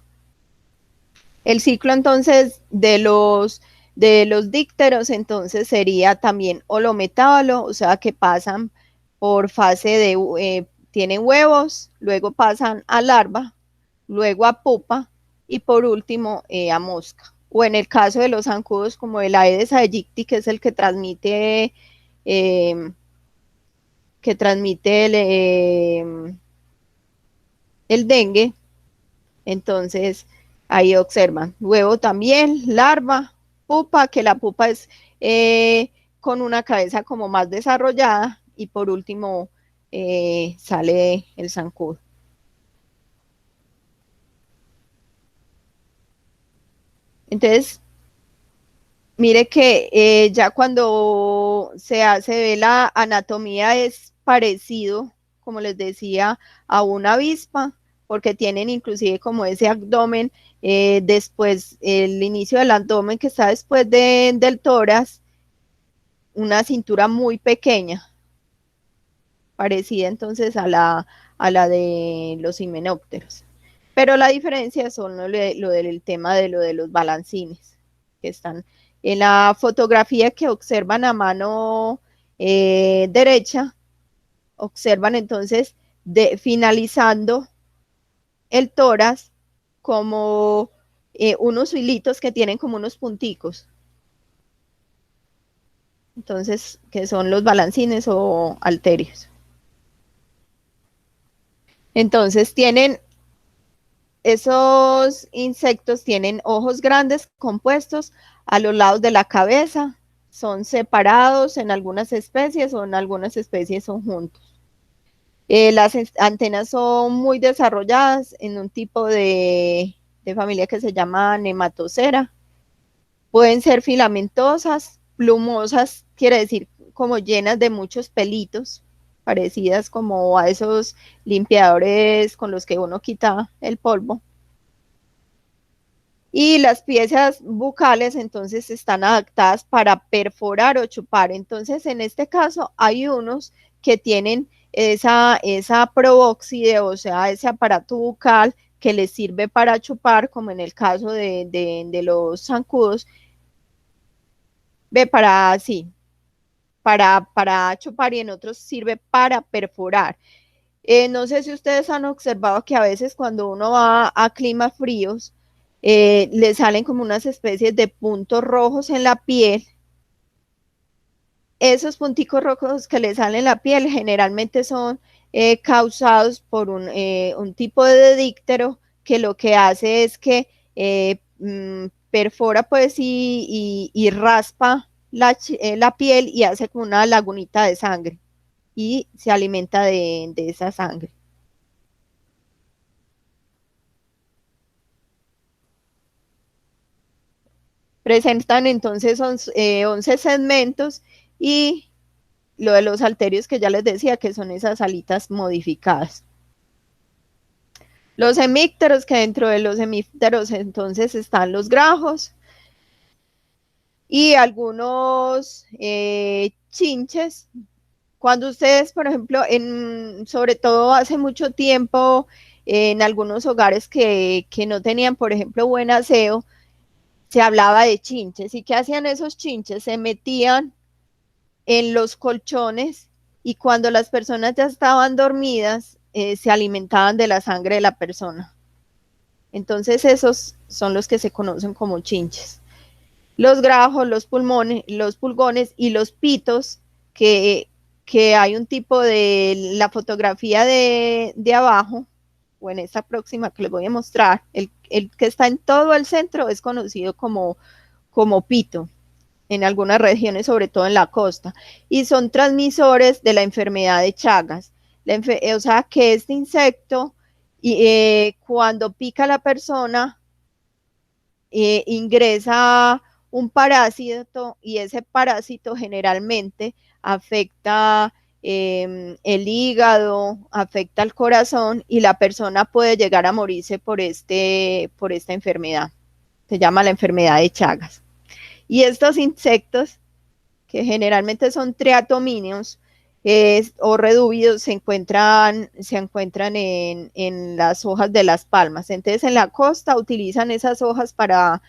El ciclo entonces de los dípteros entonces sería también holometábalo, o sea que pasan por fase de, tienen huevos, luego pasan a larva, luego a pupa y por último a mosca. O en el caso de los zancudos como el Aedes aegypti, que es el que transmite el dengue, entonces ahí observan, huevo también, larva, pupa, que la pupa es con una cabeza como más desarrollada, y por último sale el zancudo. Entonces, mire que ya cuando se ve la anatomía es parecido, como les decía, a una avispa, porque tienen inclusive como ese abdomen, después el inicio del abdomen que está después del tórax, una cintura muy pequeña, parecida entonces a la de los himenópteros. Pero la diferencia son lo del tema de los balancines, que están en la fotografía que observan a mano derecha, observan entonces finalizando el tórax como unos hilitos que tienen como unos punticos. Entonces, que son los balancines o halterios. Entonces esos insectos tienen ojos grandes compuestos a los lados de la cabeza, son separados en algunas especies o en algunas especies son juntos. Las antenas son muy desarrolladas en un tipo de familia que se llama Nematocera. Pueden ser filamentosas, plumosas, quiere decir como llenas de muchos pelitos, parecidas como a esos limpiadores con los que uno quita el polvo. Y las piezas bucales entonces están adaptadas para perforar o chupar. Entonces en este caso hay unos que tienen esa probóscide, o sea, ese aparato bucal que les sirve para chupar, como en el caso de los zancudos, para chupar, y en otros sirve para perforar. No sé si ustedes han observado que a veces cuando uno va a climas fríos, le salen como unas especies de puntos rojos en la piel. Esos punticos rojos que le salen en la piel generalmente son causados por un tipo de díptero que lo que hace es que perfora pues y raspa la piel y hace como una lagunita de sangre y se alimenta de esa sangre. Presentan entonces 11 segmentos y lo de los halterios que ya les decía, que son esas alitas modificadas. Los hemípteros, que dentro de los hemípteros entonces están los grajos y algunos chinches. Cuando ustedes, por ejemplo, sobre todo hace mucho tiempo, en algunos hogares que no tenían, por ejemplo, buen aseo, se hablaba de chinches. ¿Y qué hacían esos chinches? Se metían en los colchones y cuando las personas ya estaban dormidas, se alimentaban de la sangre de la persona. Entonces esos son los que se conocen como chinches. Los grajos, los pulgones y los pitos, que hay un tipo de la fotografía de abajo, o en esta próxima que les voy a mostrar, el que está en todo el centro es conocido como pito en algunas regiones, sobre todo en la costa, y son transmisores de la enfermedad de Chagas. O sea que este insecto, cuando pica a la persona, ingresa un parásito y ese parásito generalmente afecta el hígado, afecta el corazón y la persona puede llegar a morirse por esta enfermedad. Se llama la enfermedad de Chagas. Y estos insectos, que generalmente son triatomíneos, o redúvidos se encuentran en las hojas de las palmas. Entonces en la costa utilizan esas hojas para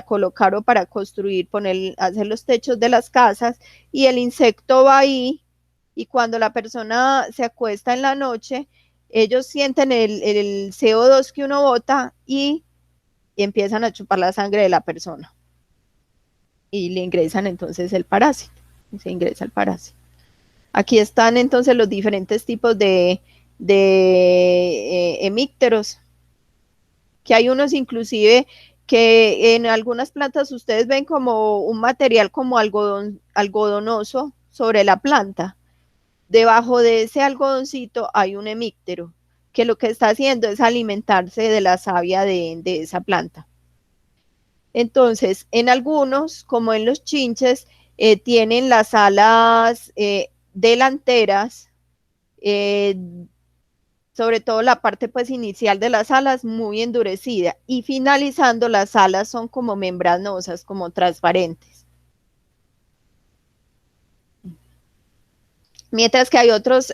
colocar o para construir, hacer los techos de las casas, y el insecto va ahí, y cuando la persona se acuesta en la noche, ellos sienten el CO2 que uno bota y empiezan a chupar la sangre de la persona. Y le ingresan entonces el parásito. Se ingresa el parásito. Aquí están entonces los diferentes tipos de hemípteros, que hay unos inclusive que en algunas plantas ustedes ven como un material como algodonoso sobre la planta. Debajo de ese algodoncito hay un hemíptero, que lo que está haciendo es alimentarse de la savia de esa planta. Entonces, en algunos, como en los chinches, tienen las alas delanteras, sobre todo la parte pues inicial de las alas muy endurecida, y finalizando las alas son como membranosas, como transparentes. Mientras que hay otros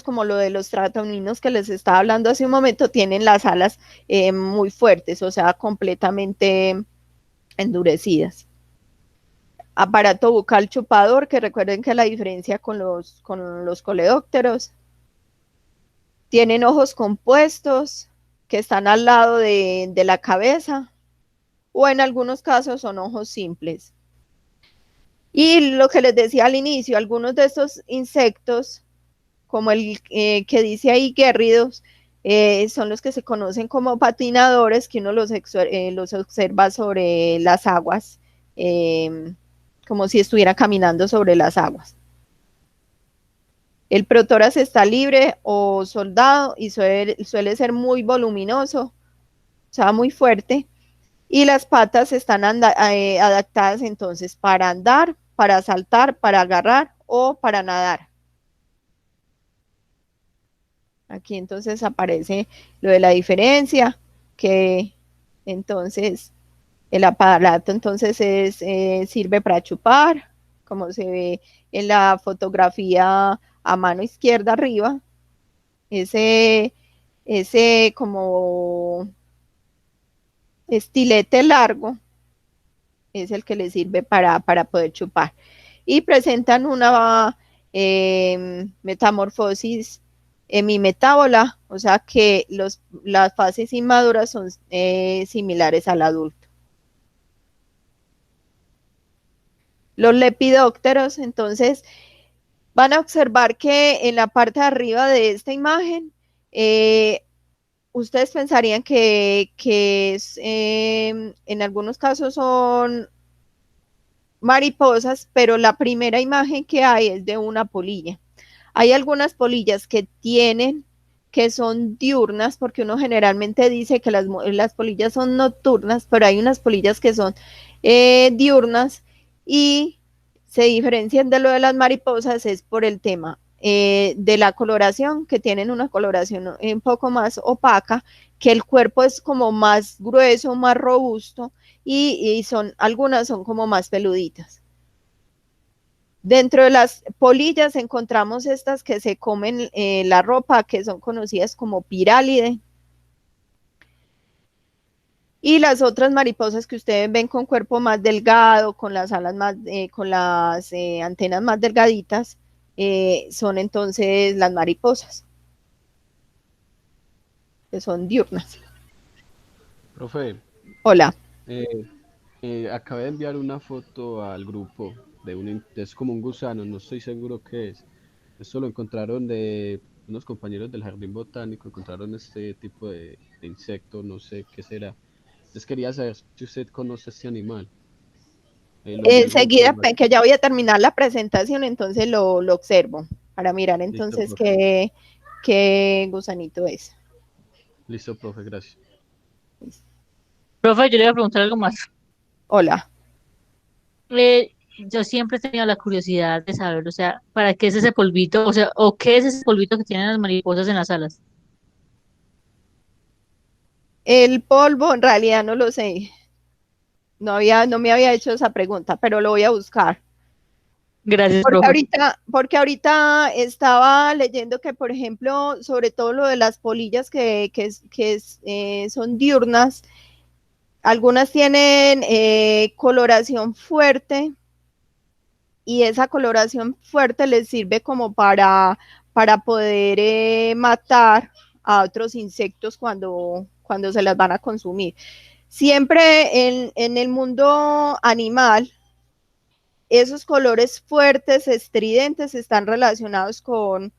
como lo de los tratoninos que les estaba hablando hace un momento, tienen las alas muy fuertes, o sea, completamente endurecidas. Aparato bucal chupador, que recuerden que la diferencia con los coleópteros. Tienen ojos compuestos que están al lado de la cabeza, o en algunos casos son ojos simples. Y lo que les decía al inicio, algunos de estos insectos, como el que dice ahí guérridos, son los que se conocen como patinadores, que uno los observa sobre las aguas, como si estuviera caminando sobre las aguas. El protórax está libre o soldado y suele ser muy voluminoso, o sea, muy fuerte, y las patas están adaptadas entonces para andar, para saltar, para agarrar o para nadar. Aquí entonces aparece lo de la diferencia, que entonces el aparato entonces sirve para chupar, como se ve en la fotografía a mano izquierda arriba, ese como estilete largo es el que le sirve para poder chupar. Y presentan una metamorfosis hemimetábola, o sea que las fases inmaduras son similares al adulto. Los lepidópteros, entonces, van a observar que en la parte de arriba de esta imagen, ustedes pensarían que en algunos casos son mariposas, pero la primera imagen que hay es de una polilla. Hay algunas polillas que son diurnas, porque uno generalmente dice que las polillas son nocturnas, pero hay unas polillas que son diurnas, y se diferencian de lo de las mariposas es por el tema de la coloración, que tienen una coloración un poco más opaca, que el cuerpo es como más grueso, más robusto, y algunas son como más peluditas. Dentro de las polillas encontramos estas que se comen la ropa, que son conocidas como pirálidae. Y las otras mariposas que ustedes ven con cuerpo más delgado, con las alas con las antenas más delgaditas, son entonces las mariposas, que son diurnas. Profe, Hola. acabé de enviar una foto al grupo es como un gusano, no estoy seguro qué es. Esto lo encontraron de unos compañeros del jardín botánico, encontraron este tipo de insecto, no sé qué será. Les quería saber si usted conoce este animal. Enseguida, que ya voy a terminar la presentación, entonces lo observo para mirar entonces Listo, qué gusanito es. Listo, profe, gracias. Profe, yo le voy a preguntar algo más. Hola. Yo siempre he tenido la curiosidad de saber, o sea, ¿para qué es ese polvito? O sea, ¿o qué es ese polvito que tienen las mariposas en las alas? El polvo, en realidad no lo sé. No me había hecho esa pregunta, pero lo voy a buscar. Gracias, Porque profe. ahorita estaba leyendo que, por ejemplo, sobre todo lo de las polillas son diurnas, algunas tienen coloración fuerte y esa coloración fuerte les sirve como para poder matar a otros insectos cuando se las van a consumir. Siempre en el mundo animal, esos colores fuertes, estridentes, están relacionados con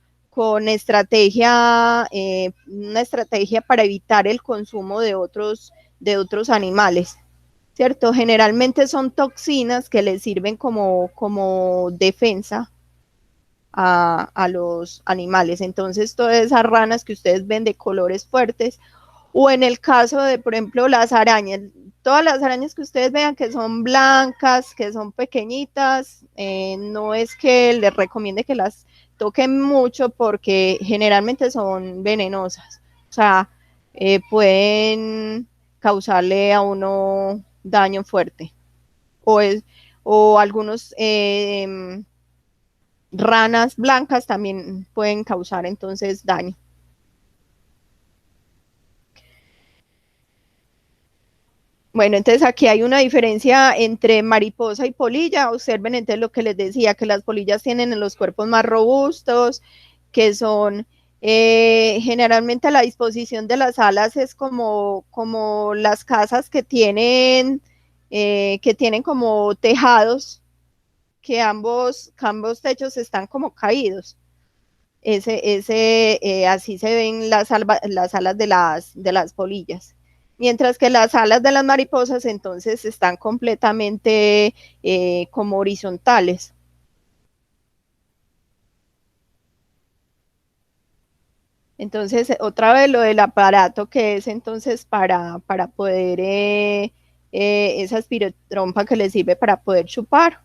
estrategia, una estrategia para evitar el consumo de otros animales, ¿cierto? Generalmente son toxinas que les sirven como defensa a los animales. Entonces, todas esas ranas que ustedes ven de colores fuertes, o en el caso de, por ejemplo, las arañas, todas las arañas que ustedes vean que son blancas, que son pequeñitas, no es que les recomiende que las toquen mucho porque generalmente son venenosas. O sea, pueden causarle a uno daño fuerte. O algunos ranas blancas también pueden causar entonces daño. Bueno, entonces aquí hay una diferencia entre mariposa y polilla. Observen entonces lo que les decía, que las polillas tienen los cuerpos más robustos, que son generalmente la disposición de las alas es como las casas que tienen como tejados, que ambos techos están como caídos. Así se ven las alas de las polillas. Mientras que las alas de las mariposas entonces están completamente como horizontales. Entonces, otra vez lo del aparato que es entonces para poder, esa espirotrompa que les sirve para poder chupar.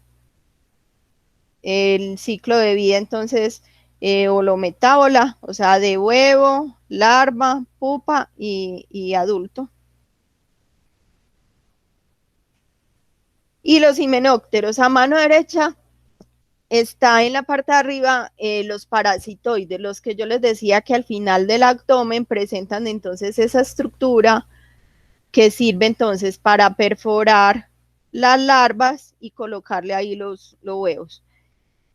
El ciclo de vida entonces, holometábola, o sea, de huevo, larva, pupa y adulto. Y los himenópteros, a mano derecha está en la parte de arriba los parasitoides, los que yo les decía que al final del abdomen presentan entonces esa estructura que sirve entonces para perforar las larvas y colocarle ahí los huevos.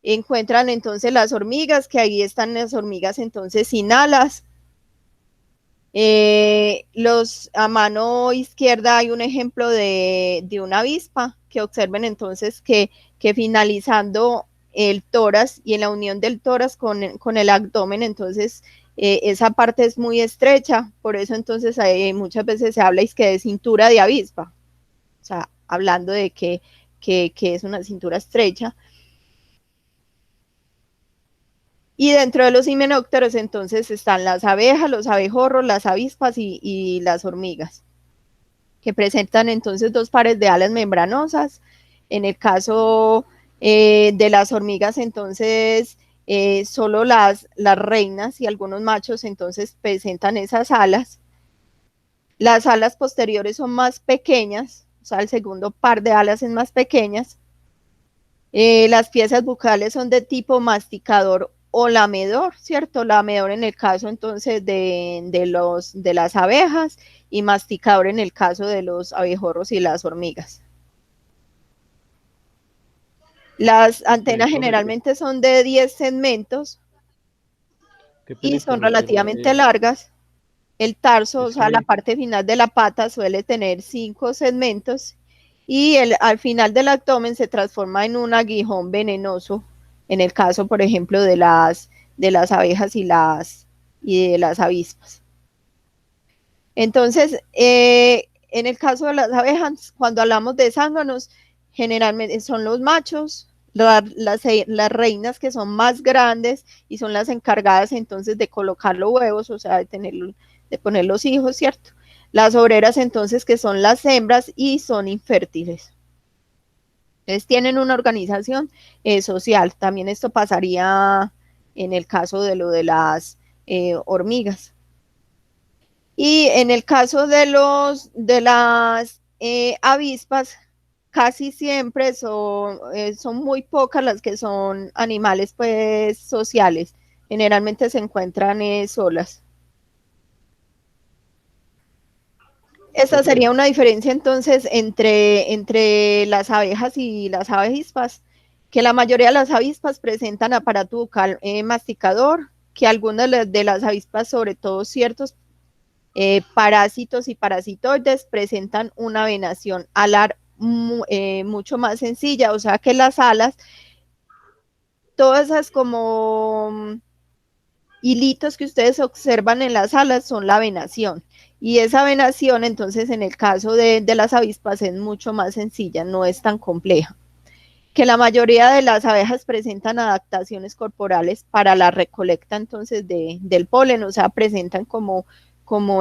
Encuentran entonces las hormigas, que ahí están las hormigas entonces sin alas. A mano izquierda hay un ejemplo de una avispa, que observen entonces que finalizando el tórax y en la unión del tórax con el abdomen, entonces esa parte es muy estrecha, por eso entonces muchas veces se habla de cintura de avispa, o sea, hablando de que es una cintura estrecha. Y dentro de los himenópteros entonces están las abejas, los abejorros, las avispas y las hormigas, que presentan entonces dos pares de alas membranosas. En el caso de las hormigas entonces solo las reinas y algunos machos entonces presentan esas alas. Las alas posteriores son más pequeñas, o sea, el segundo par de alas es más pequeñas. Las piezas bucales son de tipo masticador o lamedor, ¿cierto? Lamedor en el caso entonces de las abejas y masticador en el caso de los abejorros y las hormigas. Las antenas generalmente son de 10 segmentos y son relativamente largas. El tarso, o sea, la parte final de la pata suele tener 5 segmentos y al final del abdomen se transforma en un aguijón venenoso, en el caso, por ejemplo, de las abejas y de las avispas. Entonces, en el caso de las abejas, cuando hablamos de zánganos, generalmente son los machos, las reinas que son más grandes y son las encargadas entonces de colocar los huevos, o sea, de poner los hijos, ¿cierto? Las obreras entonces que son las hembras y son infértiles. Entonces tienen una organización social. También esto pasaría en el caso de lo de las hormigas. Y en el caso de las avispas, casi siempre son muy pocas las que son animales pues sociales, generalmente se encuentran solas. Esa sería una diferencia entonces entre las abejas y las avispas, que la mayoría de las avispas presentan aparato bucal masticador, que algunas de las avispas, sobre todo ciertos parásitos y parasitoides, presentan una venación alar mucho más sencilla, o sea que las alas, todas esas como hilitos que ustedes observan en las alas son la venación. Y esa venación, entonces, en el caso de las avispas es mucho más sencilla, no es tan compleja. Que la mayoría de las abejas presentan adaptaciones corporales para la recolecta, entonces, del polen, o sea, presentan como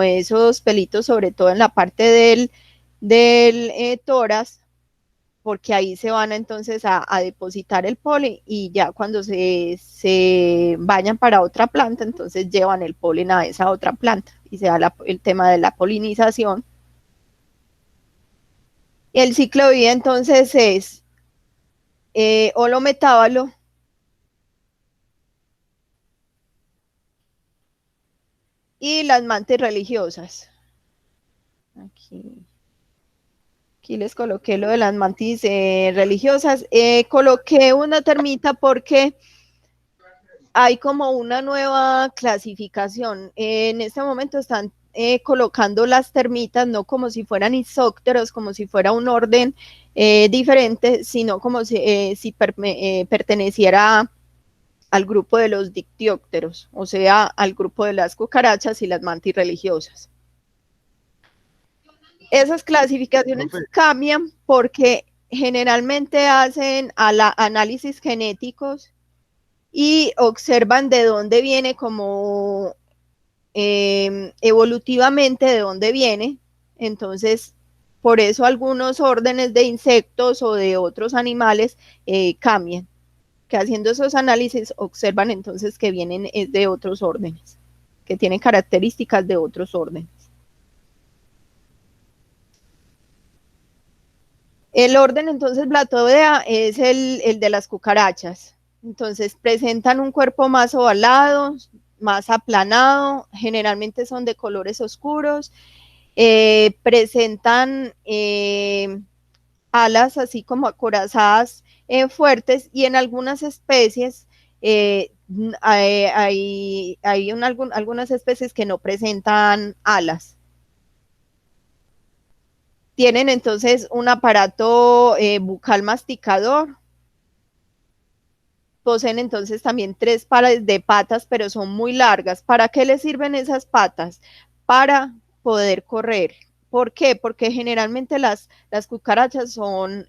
esos pelitos, sobre todo en la parte del tórax, porque ahí se van entonces a depositar el polen y ya cuando se vayan para otra planta, entonces llevan el polen a esa otra planta y se da el tema de la polinización. El ciclo de vida entonces es holometábalo, y las mantis religiosas. Aquí les coloqué lo de las mantis religiosas. Coloqué una termita porque hay como una nueva clasificación. En este momento están colocando las termitas no como si fueran isópteros, como si fuera un orden diferente, sino como si perteneciera al grupo de los dictiópteros, o sea, al grupo de las cucarachas y las mantis religiosas. Esas clasificaciones cambian porque generalmente hacen análisis genéticos y observan de dónde viene como evolutivamente de dónde viene. Entonces, por eso algunos órdenes de insectos o de otros animales cambian, que haciendo esos análisis observan entonces que vienen de otros órdenes, que tienen características de otros órdenes. El orden entonces Blatodea es el de las cucarachas. Entonces presentan un cuerpo más ovalado, más aplanado, generalmente son de colores oscuros, presentan alas así como acorazadas fuertes, y en algunas especies hay algunas especies que no presentan alas. Tienen entonces un aparato bucal masticador. Poseen entonces también 3 pares de patas, pero son muy largas. ¿Para qué les sirven esas patas? Para poder correr. ¿Por qué? Porque generalmente las cucarachas son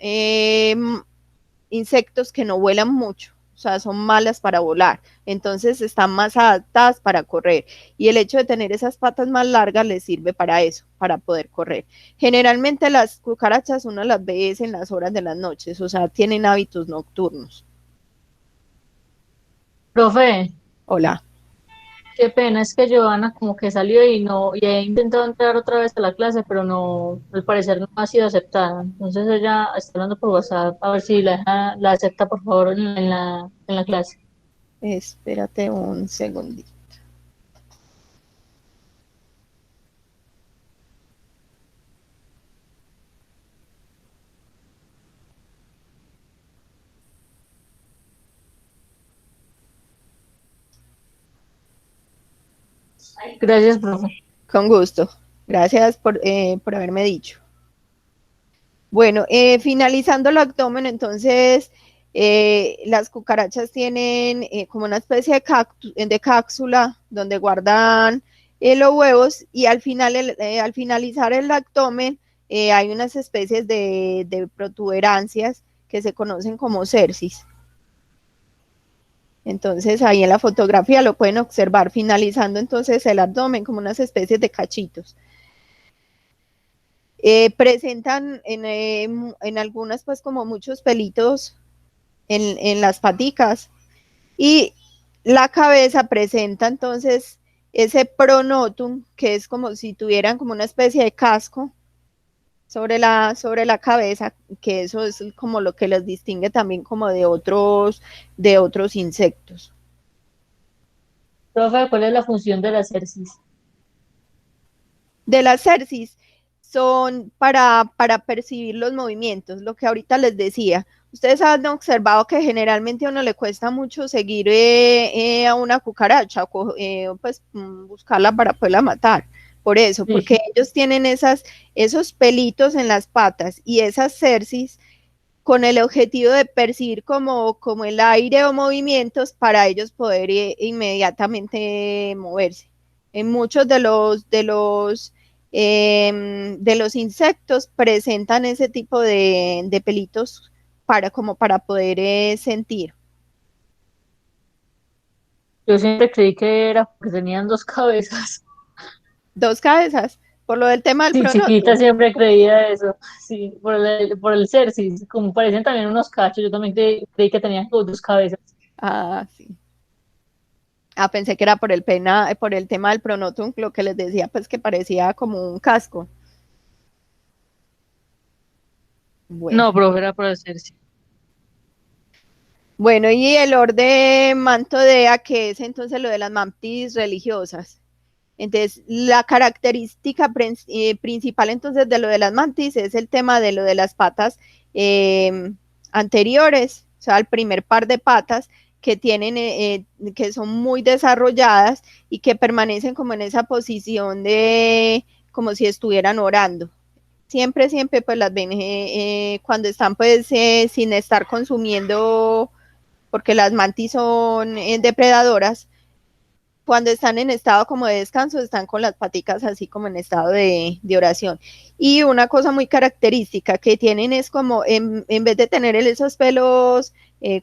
insectos que no vuelan mucho, o sea, son malas para volar, entonces están más adaptadas para correr, y el hecho de tener esas patas más largas les sirve para eso, para poder correr. Generalmente las cucarachas uno las ve en las horas de las noches, o sea, tienen hábitos nocturnos. Profe, Hola. qué pena, es que Giovanna como que salió y he intentado entrar otra vez a la clase, pero no, al parecer no ha sido aceptada. Entonces ella está hablando por WhatsApp, a ver si la acepta por favor en la clase. Espérate un segundito. Gracias, profe. Con gusto. Gracias por haberme dicho. Bueno, finalizando el abdomen, entonces las cucarachas tienen como una especie de cápsula donde guardan los huevos, y al finalizar el abdomen hay unas especies de protuberancias que se conocen como cercis. Entonces ahí en la fotografía lo pueden observar, finalizando entonces el abdomen como unas especies de cachitos. Presentan en algunas pues como muchos pelitos en las paticas, y la cabeza presenta entonces ese pronotum, que es como si tuvieran como una especie de casco, sobre la cabeza, que eso es como lo que los distingue también como de otros insectos. Profe, ¿cuál es la función de la cercis? De las cercis son para percibir los movimientos, lo que ahorita les decía. Ustedes han observado que generalmente a uno le cuesta mucho seguir a una cucaracha, pues buscarla para poderla matar. Por eso, Sí. porque ellos tienen esos pelitos en las patas y esas cercis con el objetivo de percibir como el aire o movimientos para ellos poder inmediatamente moverse. En muchos de los insectos presentan ese tipo de pelitos como para poder sentir. Yo siempre creí que era porque tenían dos cabezas. Dos cabezas, por lo del tema del Sí, pronoto. chiquita siempre creía eso. Sí, por el cercis, como parecen también unos cachos, yo también creí que tenían dos cabezas. Ah, sí. Ah, pensé que era por el tema del pronotum, lo que les decía, pues que parecía como un casco. Bueno. No, profe, era por el cercis. Bueno, y el orden Mantodea, que es entonces lo de las mantis religiosas. Entonces, la característica principal entonces de lo de las mantis es el tema de lo de las patas anteriores, o sea, el primer par de patas que tienen, que son muy desarrolladas y que permanecen como en esa posición de, como si estuvieran orando. Siempre pues las ven cuando están pues sin estar consumiendo, porque las mantis son depredadoras. Cuando están en estado como de descanso, están con las paticas así como en estado de oración. Y una cosa muy característica que tienen es como, en vez de tener esos pelos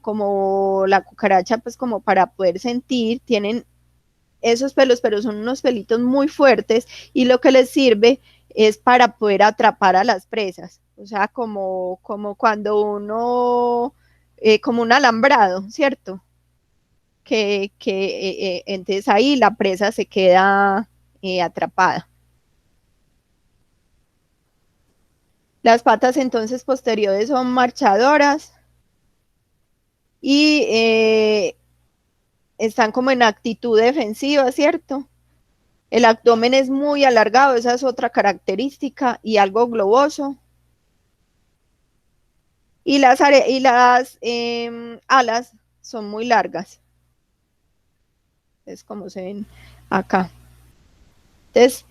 como la cucaracha, pues como para poder sentir, tienen esos pelos, pero son unos pelitos muy fuertes y lo que les sirve es para poder atrapar a las presas. O sea, como cuando uno, como un alambrado, ¿cierto? Entonces ahí la presa se queda atrapada. Las patas entonces posteriores son marchadoras y están como en actitud defensiva, ¿cierto? El abdomen es muy alargado, esa es otra característica, y algo globoso. Y las alas son muy largas. Es como se ven acá. Entonces,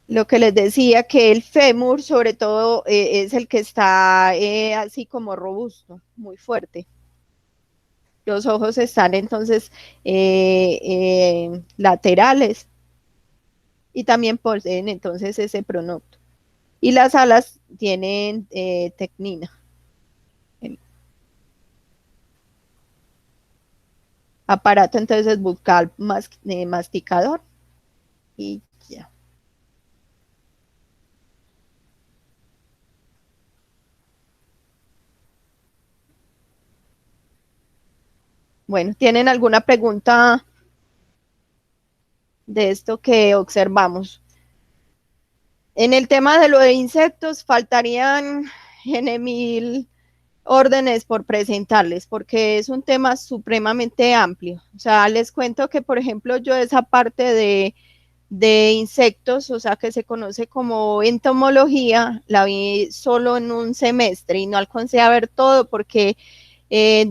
lo que les decía, que el fémur sobre todo es el que está así como robusto, muy fuerte. Los ojos están entonces laterales y también poseen entonces ese pronocto. Y las alas tienen tecnina. Aparato entonces bucal masticador y ya. Bueno, ¿tienen alguna pregunta de esto que observamos? En el tema de lo de insectos, faltarían mil órdenes por presentarles, porque es un tema supremamente amplio. O sea, les cuento que, por ejemplo, yo esa parte de insectos, o sea, que se conoce como entomología, la vi solo en un semestre y no alcancé a ver todo porque hice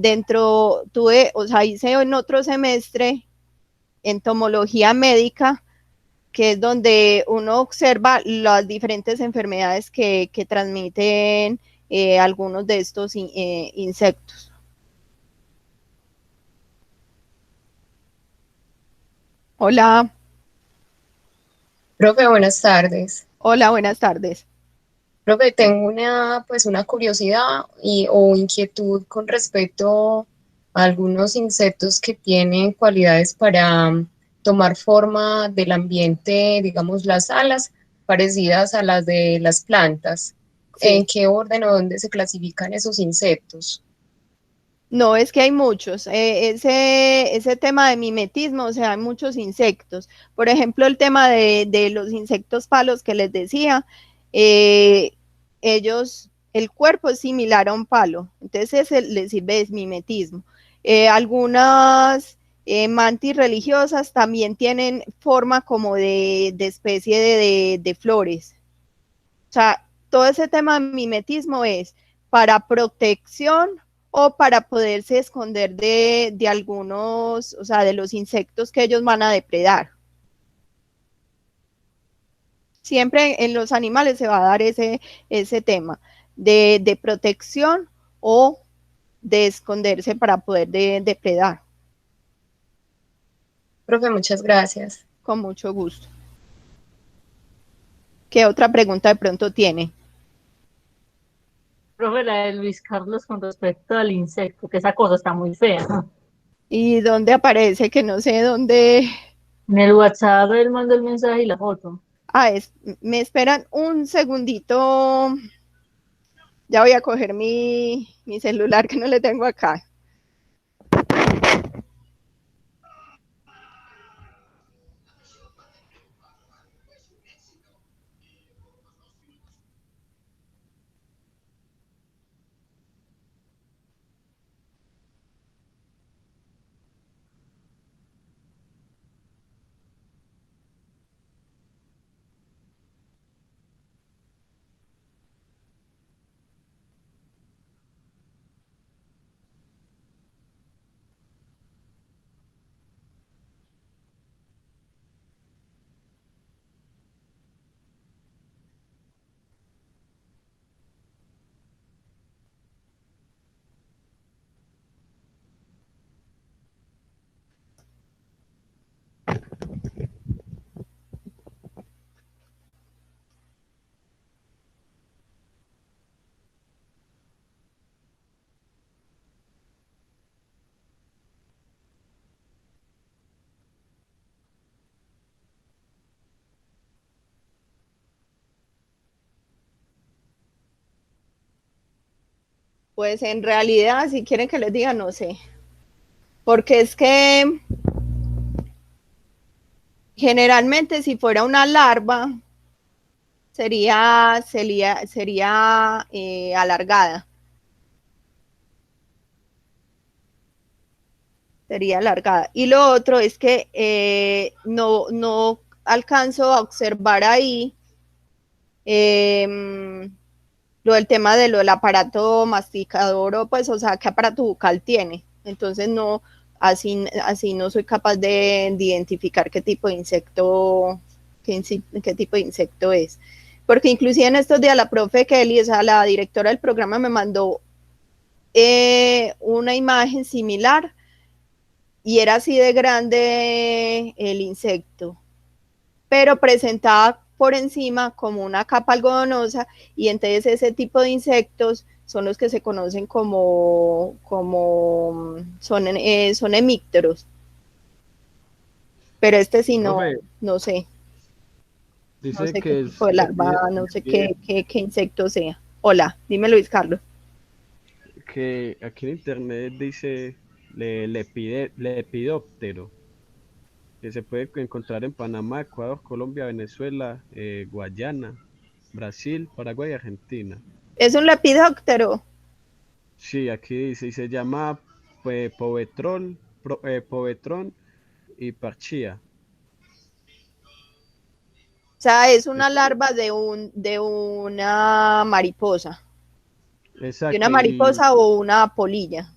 en otro semestre entomología médica, que es donde uno observa las diferentes enfermedades que transmiten algunos de estos insectos. Hola. Profe, buenas tardes. Hola, buenas tardes. Profe, tengo una curiosidad o inquietud con respecto a algunos insectos que tienen cualidades para tomar forma del ambiente, digamos las alas, parecidas a las de las plantas. Sí. ¿En qué orden o dónde se clasifican esos insectos? No, es que hay muchos. Ese tema de mimetismo, o sea, hay muchos insectos. Por ejemplo, el tema de los insectos palos que les decía, el cuerpo es similar a un palo, entonces ese le sirve de mimetismo. Algunas mantis religiosas también tienen forma como de especie de flores. O sea, todo ese tema de mimetismo es para protección o para poderse esconder de algunos, o sea, de los insectos que ellos van a depredar. Siempre en los animales se va a dar ese tema de protección o de esconderse para poder depredar. Profe, muchas gracias. Con mucho gusto. ¿Qué otra pregunta de pronto tiene? Profe, la de Luis Carlos con respecto al insecto, que esa cosa está muy fea, ¿no? ¿Y dónde aparece? Que no sé dónde. En el WhatsApp él mandó el mensaje y la foto. Me esperan un segundito. Ya voy a coger mi celular que no le tengo acá. Pues en realidad, si quieren que les diga, no sé. Porque es que generalmente si fuera una larva, sería alargada. Sería alargada. Y lo otro es que no alcanzo a observar ahí lo del tema de lo del aparato masticador o pues, o sea, qué aparato bucal tiene. Entonces no, así no soy capaz de identificar qué tipo de insecto, qué tipo de insecto es. Porque inclusive en estos días la profe Kelly, o sea, la directora del programa me mandó una imagen similar y era así de grande el insecto, pero presentaba por encima como una capa algodonosa y entonces ese tipo de insectos son los que se conocen son hemípteros. Pero este sí no sé. Dice No sé qué que tipo de larva, no sé qué insecto sea. Hola, dime Luis Carlos. que aquí en internet dice lepidóptero, que se puede encontrar en Panamá, Ecuador, Colombia, Venezuela, Guayana, Brasil, Paraguay y Argentina. Es un lepidóptero. Sí, aquí dice, y se llama Povetrón y Parchía. O sea, es una larva de una mariposa. De una Exacto, y mariposa o una polilla.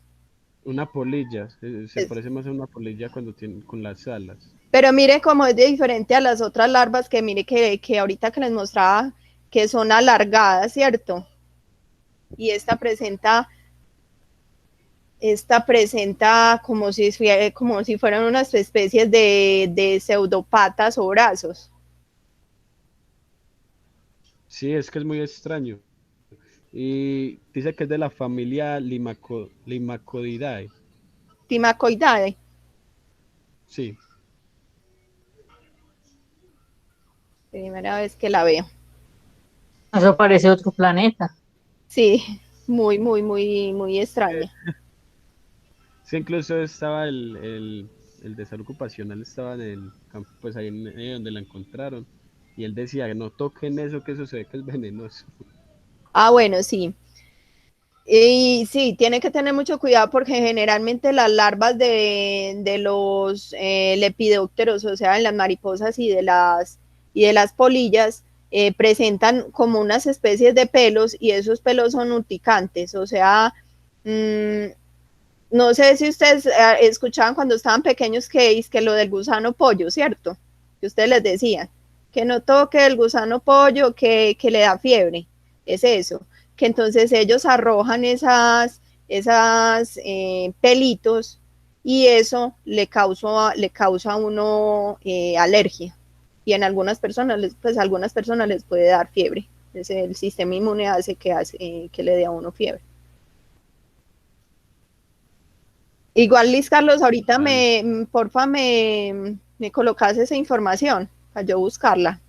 una polilla, se parece más a una polilla cuando tiene con las alas. Pero mire cómo es de diferente a las otras larvas que mire que ahorita que les mostraba que son alargadas, ¿cierto? Y esta presenta como si fueran unas especies de pseudopatas o brazos. Sí, es que es muy extraño. Y dice que es de la familia Limacodidae. Timacoidae. Sí, Primera vez que la veo. Eso parece otro planeta. Sí, muy extraña. sí, incluso estaba el de salud ocupacional, estaba en el campo, pues ahí donde la encontraron. y él decía, no toquen eso, que eso se ve que es venenoso. Ah, bueno, sí. Y sí, tiene que tener mucho cuidado porque generalmente las larvas de los lepidópteros, o sea, de las mariposas y de las polillas, presentan como unas especies de pelos y esos pelos son urticantes, o sea, no sé si ustedes escuchaban cuando estaban pequeños que es que lo del gusano pollo, ¿cierto? Que ustedes les decían, que no toque el gusano pollo, que le da fiebre, es eso, que entonces ellos arrojan esas pelitos y eso le causa a uno alergia y en algunas personas, pues a algunas personas les puede dar fiebre, el sistema inmune hace que le dé a uno fiebre. Igual, Liz Carlos, ahorita porfa, me colocas esa información para yo buscarla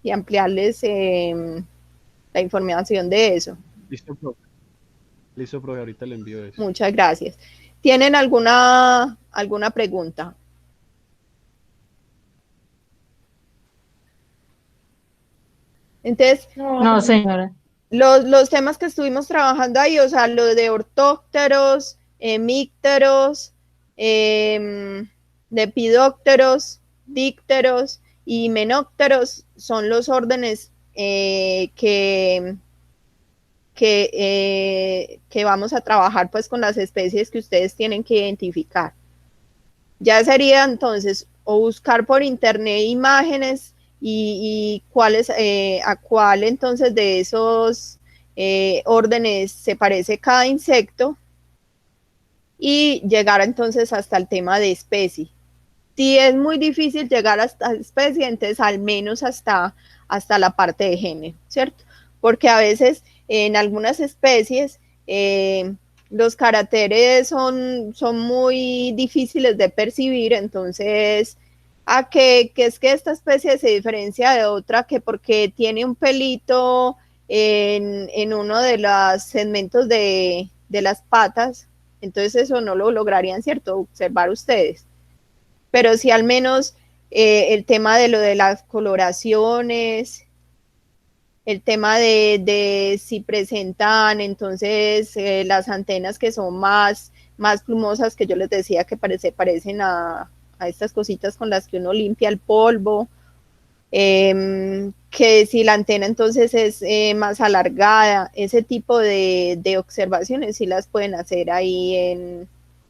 y ampliarles la información de eso. Listo, profe. Listo, profe, ahorita le envío eso. Muchas gracias. ¿Tienen alguna pregunta? Entonces, No, señora. los temas que estuvimos trabajando ahí, o sea, lo de ortópteros, hemípteros, lepidópteros, dípteros y menópteros son los órdenes que vamos a trabajar pues con las especies que ustedes tienen que identificar. Ya sería entonces o buscar por internet imágenes y cuáles, a cuál entonces de esos órdenes se parece cada insecto y llegar entonces hasta el tema de especie. Si es muy difícil llegar hasta especie, entonces al menos hasta la parte de género, ¿cierto? Porque a veces en algunas especies los caracteres son muy difíciles de percibir, entonces que es que esta especie se diferencia de otra que porque tiene un pelito en uno de los segmentos de las patas, entonces eso no lo lograrían, ¿cierto? Observar ustedes. Pero sí al menos el tema de lo de las coloraciones, el tema de si presentan entonces las antenas que son más plumosas, que yo les decía que parecen a estas cositas con las que uno limpia el polvo, que si la antena entonces es más alargada, ese tipo de observaciones sí las pueden hacer ahí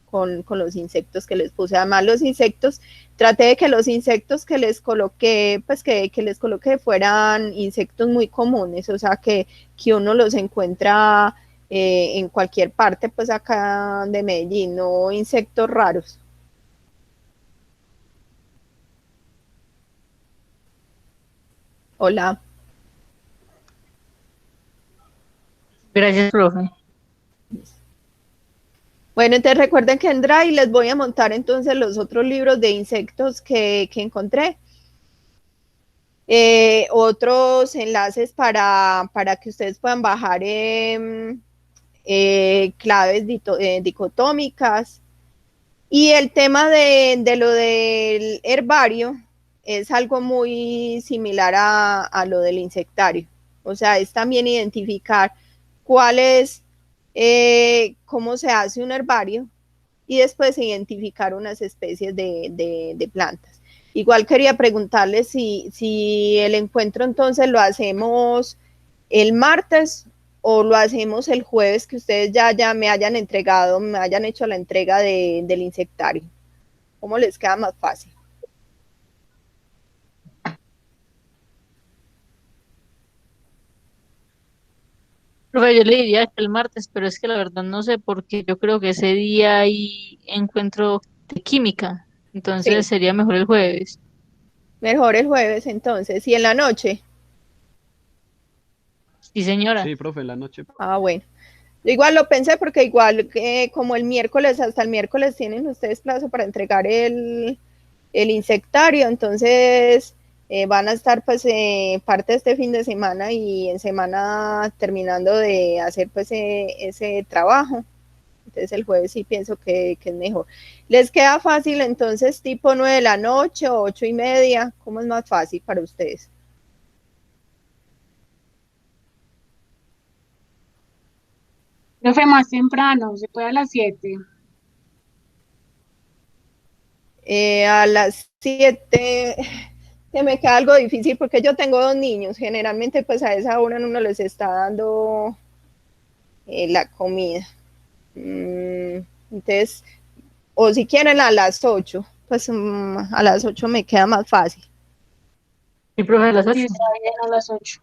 con los insectos que les puse. Además los insectos, traté de que los insectos que les coloqué, pues que les coloqué fueran insectos muy comunes, o sea que uno los encuentra en cualquier parte pues acá de Medellín, no insectos raros. Hola. Gracias, profe. Bueno, entonces recuerden que en Drive les voy a montar entonces los otros libros de insectos que encontré. Otros enlaces para que ustedes puedan bajar claves dicotómicas. Y el tema de lo del herbario es algo muy similar a lo del insectario. O sea, es también identificar cuál es, cómo se hace un herbario y después identificar unas especies de plantas. Igual quería preguntarles si el encuentro entonces lo hacemos el martes o lo hacemos el jueves, que ustedes ya me hayan entregado, me hayan hecho la entrega del insectario. ¿Cómo les queda más fácil? Profe, yo le diría que el martes, pero es que la verdad no sé porque yo creo que ese día hay encuentro de química, entonces Sí, sería mejor el jueves. mejor el jueves entonces, y en la noche. Sí, señora. Sí, profe, en la noche. Ah, bueno. Yo igual lo pensé porque igual como el miércoles, hasta el miércoles tienen ustedes plazo para entregar el insectario, entonces van a estar pues parte de este fin de semana y en semana terminando de hacer pues ese trabajo. Entonces el jueves sí pienso que es mejor. ¿Les queda fácil entonces tipo 9 de la noche o 8:30? ¿Cómo es más fácil para ustedes? Profe, más temprano, se puede a las 7. A las 7, que me queda algo difícil porque yo tengo 2 niños. Generalmente, pues a esa hora uno les está dando la comida. Entonces, o si quieren a las 8, pues a las 8 me queda más fácil. Sí, profe, a las Sí, 8. está bien a las 8.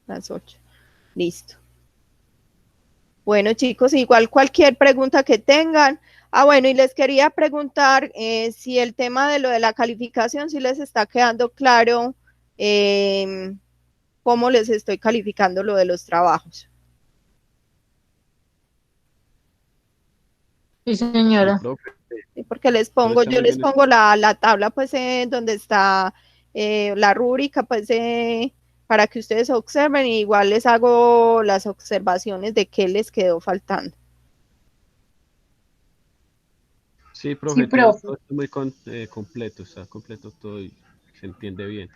Las 8. Listo. Bueno, chicos, igual cualquier pregunta que tengan. Bueno, y les quería preguntar si el tema de lo de la calificación, si les está quedando claro cómo les estoy calificando lo de los trabajos. Sí, señora. Profe, Sí, porque les todo pongo, está yo muy les bien. pongo la tabla, pues, donde está la rúbrica, pues, para que ustedes observen, y igual les hago las observaciones de qué les quedó faltando. Sí, profe, Sí, profe. todo está muy completo, está completo todo y se entiende bien.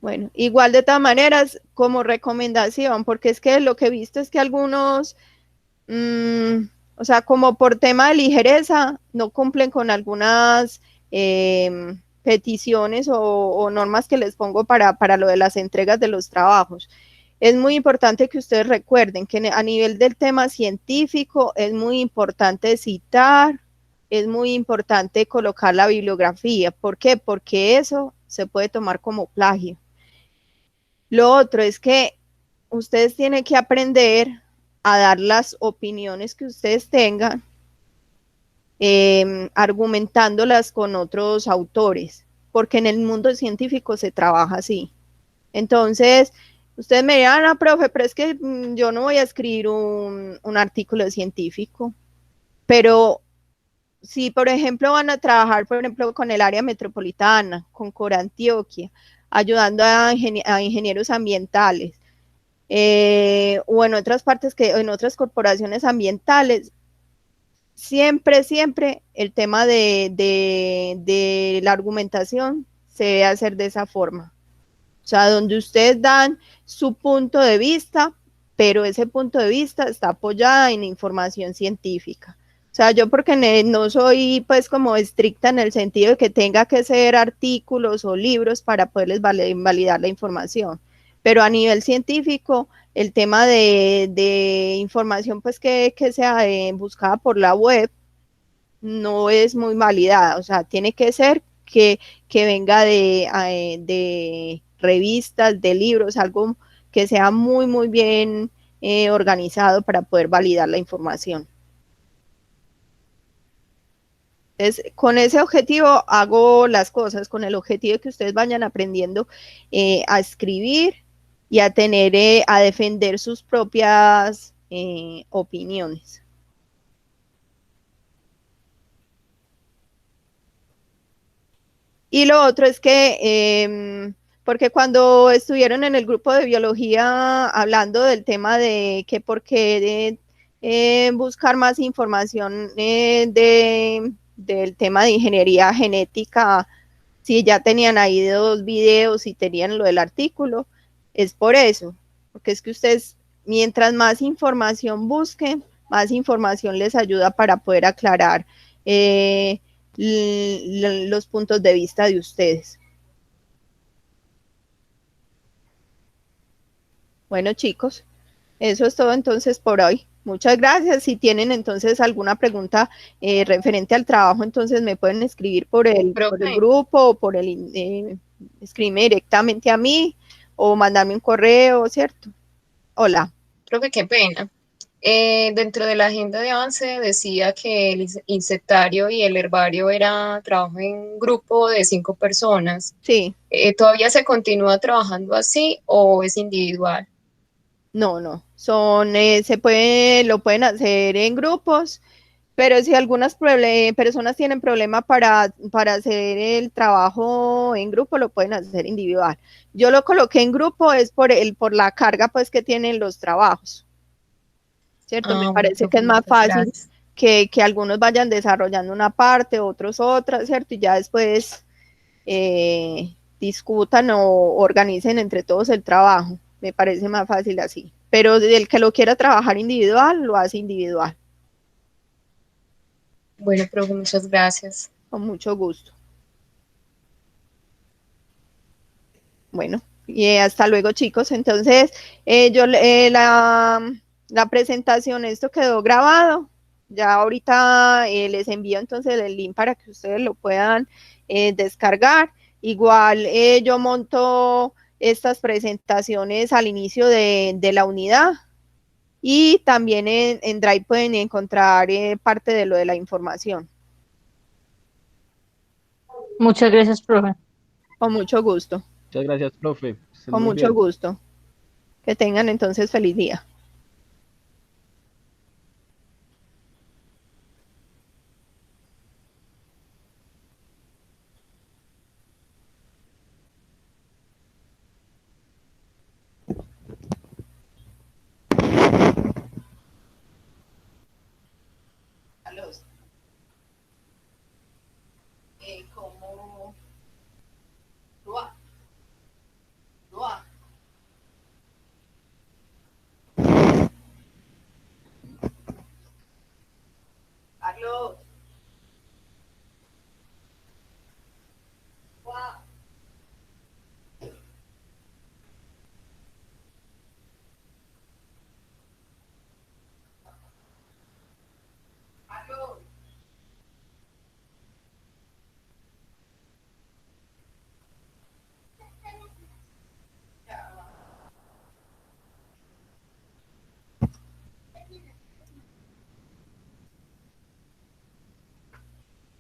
Bueno, igual de todas maneras, como recomendación, porque es que lo que he visto es que algunos, o sea, como por tema de ligereza, no cumplen con algunas peticiones o normas que les pongo para lo de las entregas de los trabajos. Es muy importante que ustedes recuerden que a nivel del tema científico es muy importante citar, es muy importante colocar la bibliografía. ¿Por qué? Porque eso se puede tomar como plagio. Lo otro es que ustedes tienen que aprender a dar las opiniones que ustedes tengan, argumentándolas con otros autores, porque en el mundo científico se trabaja así. Entonces, ustedes me dirán, profe, pero es que yo no voy a escribir un artículo científico, pero si, por ejemplo, van a trabajar, por ejemplo, con el área metropolitana, con Corantioquia, ayudando a ingenieros ambientales, o en otras partes, en otras corporaciones ambientales, siempre el tema de la argumentación se debe hacer de esa forma. O sea, donde ustedes dan su punto de vista, pero ese punto de vista está apoyado en información científica. O sea, yo porque no soy pues como estricta en el sentido de que tenga que ser artículos o libros para poderles validar la información, pero a nivel científico, el tema de información pues que sea buscada por la web no es muy validada. O sea, tiene que ser que venga de revistas, de libros, algo que sea muy bien organizado para poder validar la información. Entonces, con ese objetivo hago las cosas, con el objetivo de que ustedes vayan aprendiendo a escribir y a tener, a defender sus propias opiniones. Y lo otro es que, porque cuando estuvieron en el grupo de biología hablando del tema de que por qué buscar más información del tema de ingeniería genética, si ya tenían ahí 2 videos y tenían lo del artículo, es por eso, porque es que ustedes, mientras más información busquen, más información les ayuda para poder aclarar los puntos de vista de ustedes. Bueno, chicos, eso es todo entonces por hoy. Muchas gracias. Si tienen entonces alguna pregunta referente al trabajo, entonces me pueden escribir por el grupo o por escribirme directamente a mí o mandarme un correo, ¿cierto? Hola. Profe, qué pena. Dentro de la agenda de avance decía que el insectario y el herbario era trabajo en grupo de 5 personas. Sí. ¿Todavía se continúa trabajando así o es individual? No, lo pueden hacer en grupos, pero si algunas personas tienen problema para hacer el trabajo en grupo, lo pueden hacer individual. Yo lo coloqué en grupo es por la carga pues que tienen los trabajos, ¿cierto? Me parece que es más fácil que algunos vayan desarrollando una parte, otros otra, ¿cierto? Y ya después discutan o organicen entre todos el trabajo. Me parece más fácil así. pero el que lo quiera trabajar individual, lo hace individual. Bueno, profe, muchas gracias. Con mucho gusto. Bueno, y hasta luego, chicos. Entonces, la presentación, esto quedó grabado. Ya ahorita les envío entonces el link para que ustedes lo puedan descargar. Igual yo monto estas presentaciones al inicio de la unidad y también en Drive pueden encontrar parte de lo de la información. Muchas gracias, profe. Con mucho gusto. Muchas gracias, profe. Estén Con muy mucho bien. gusto. Que tengan entonces feliz día.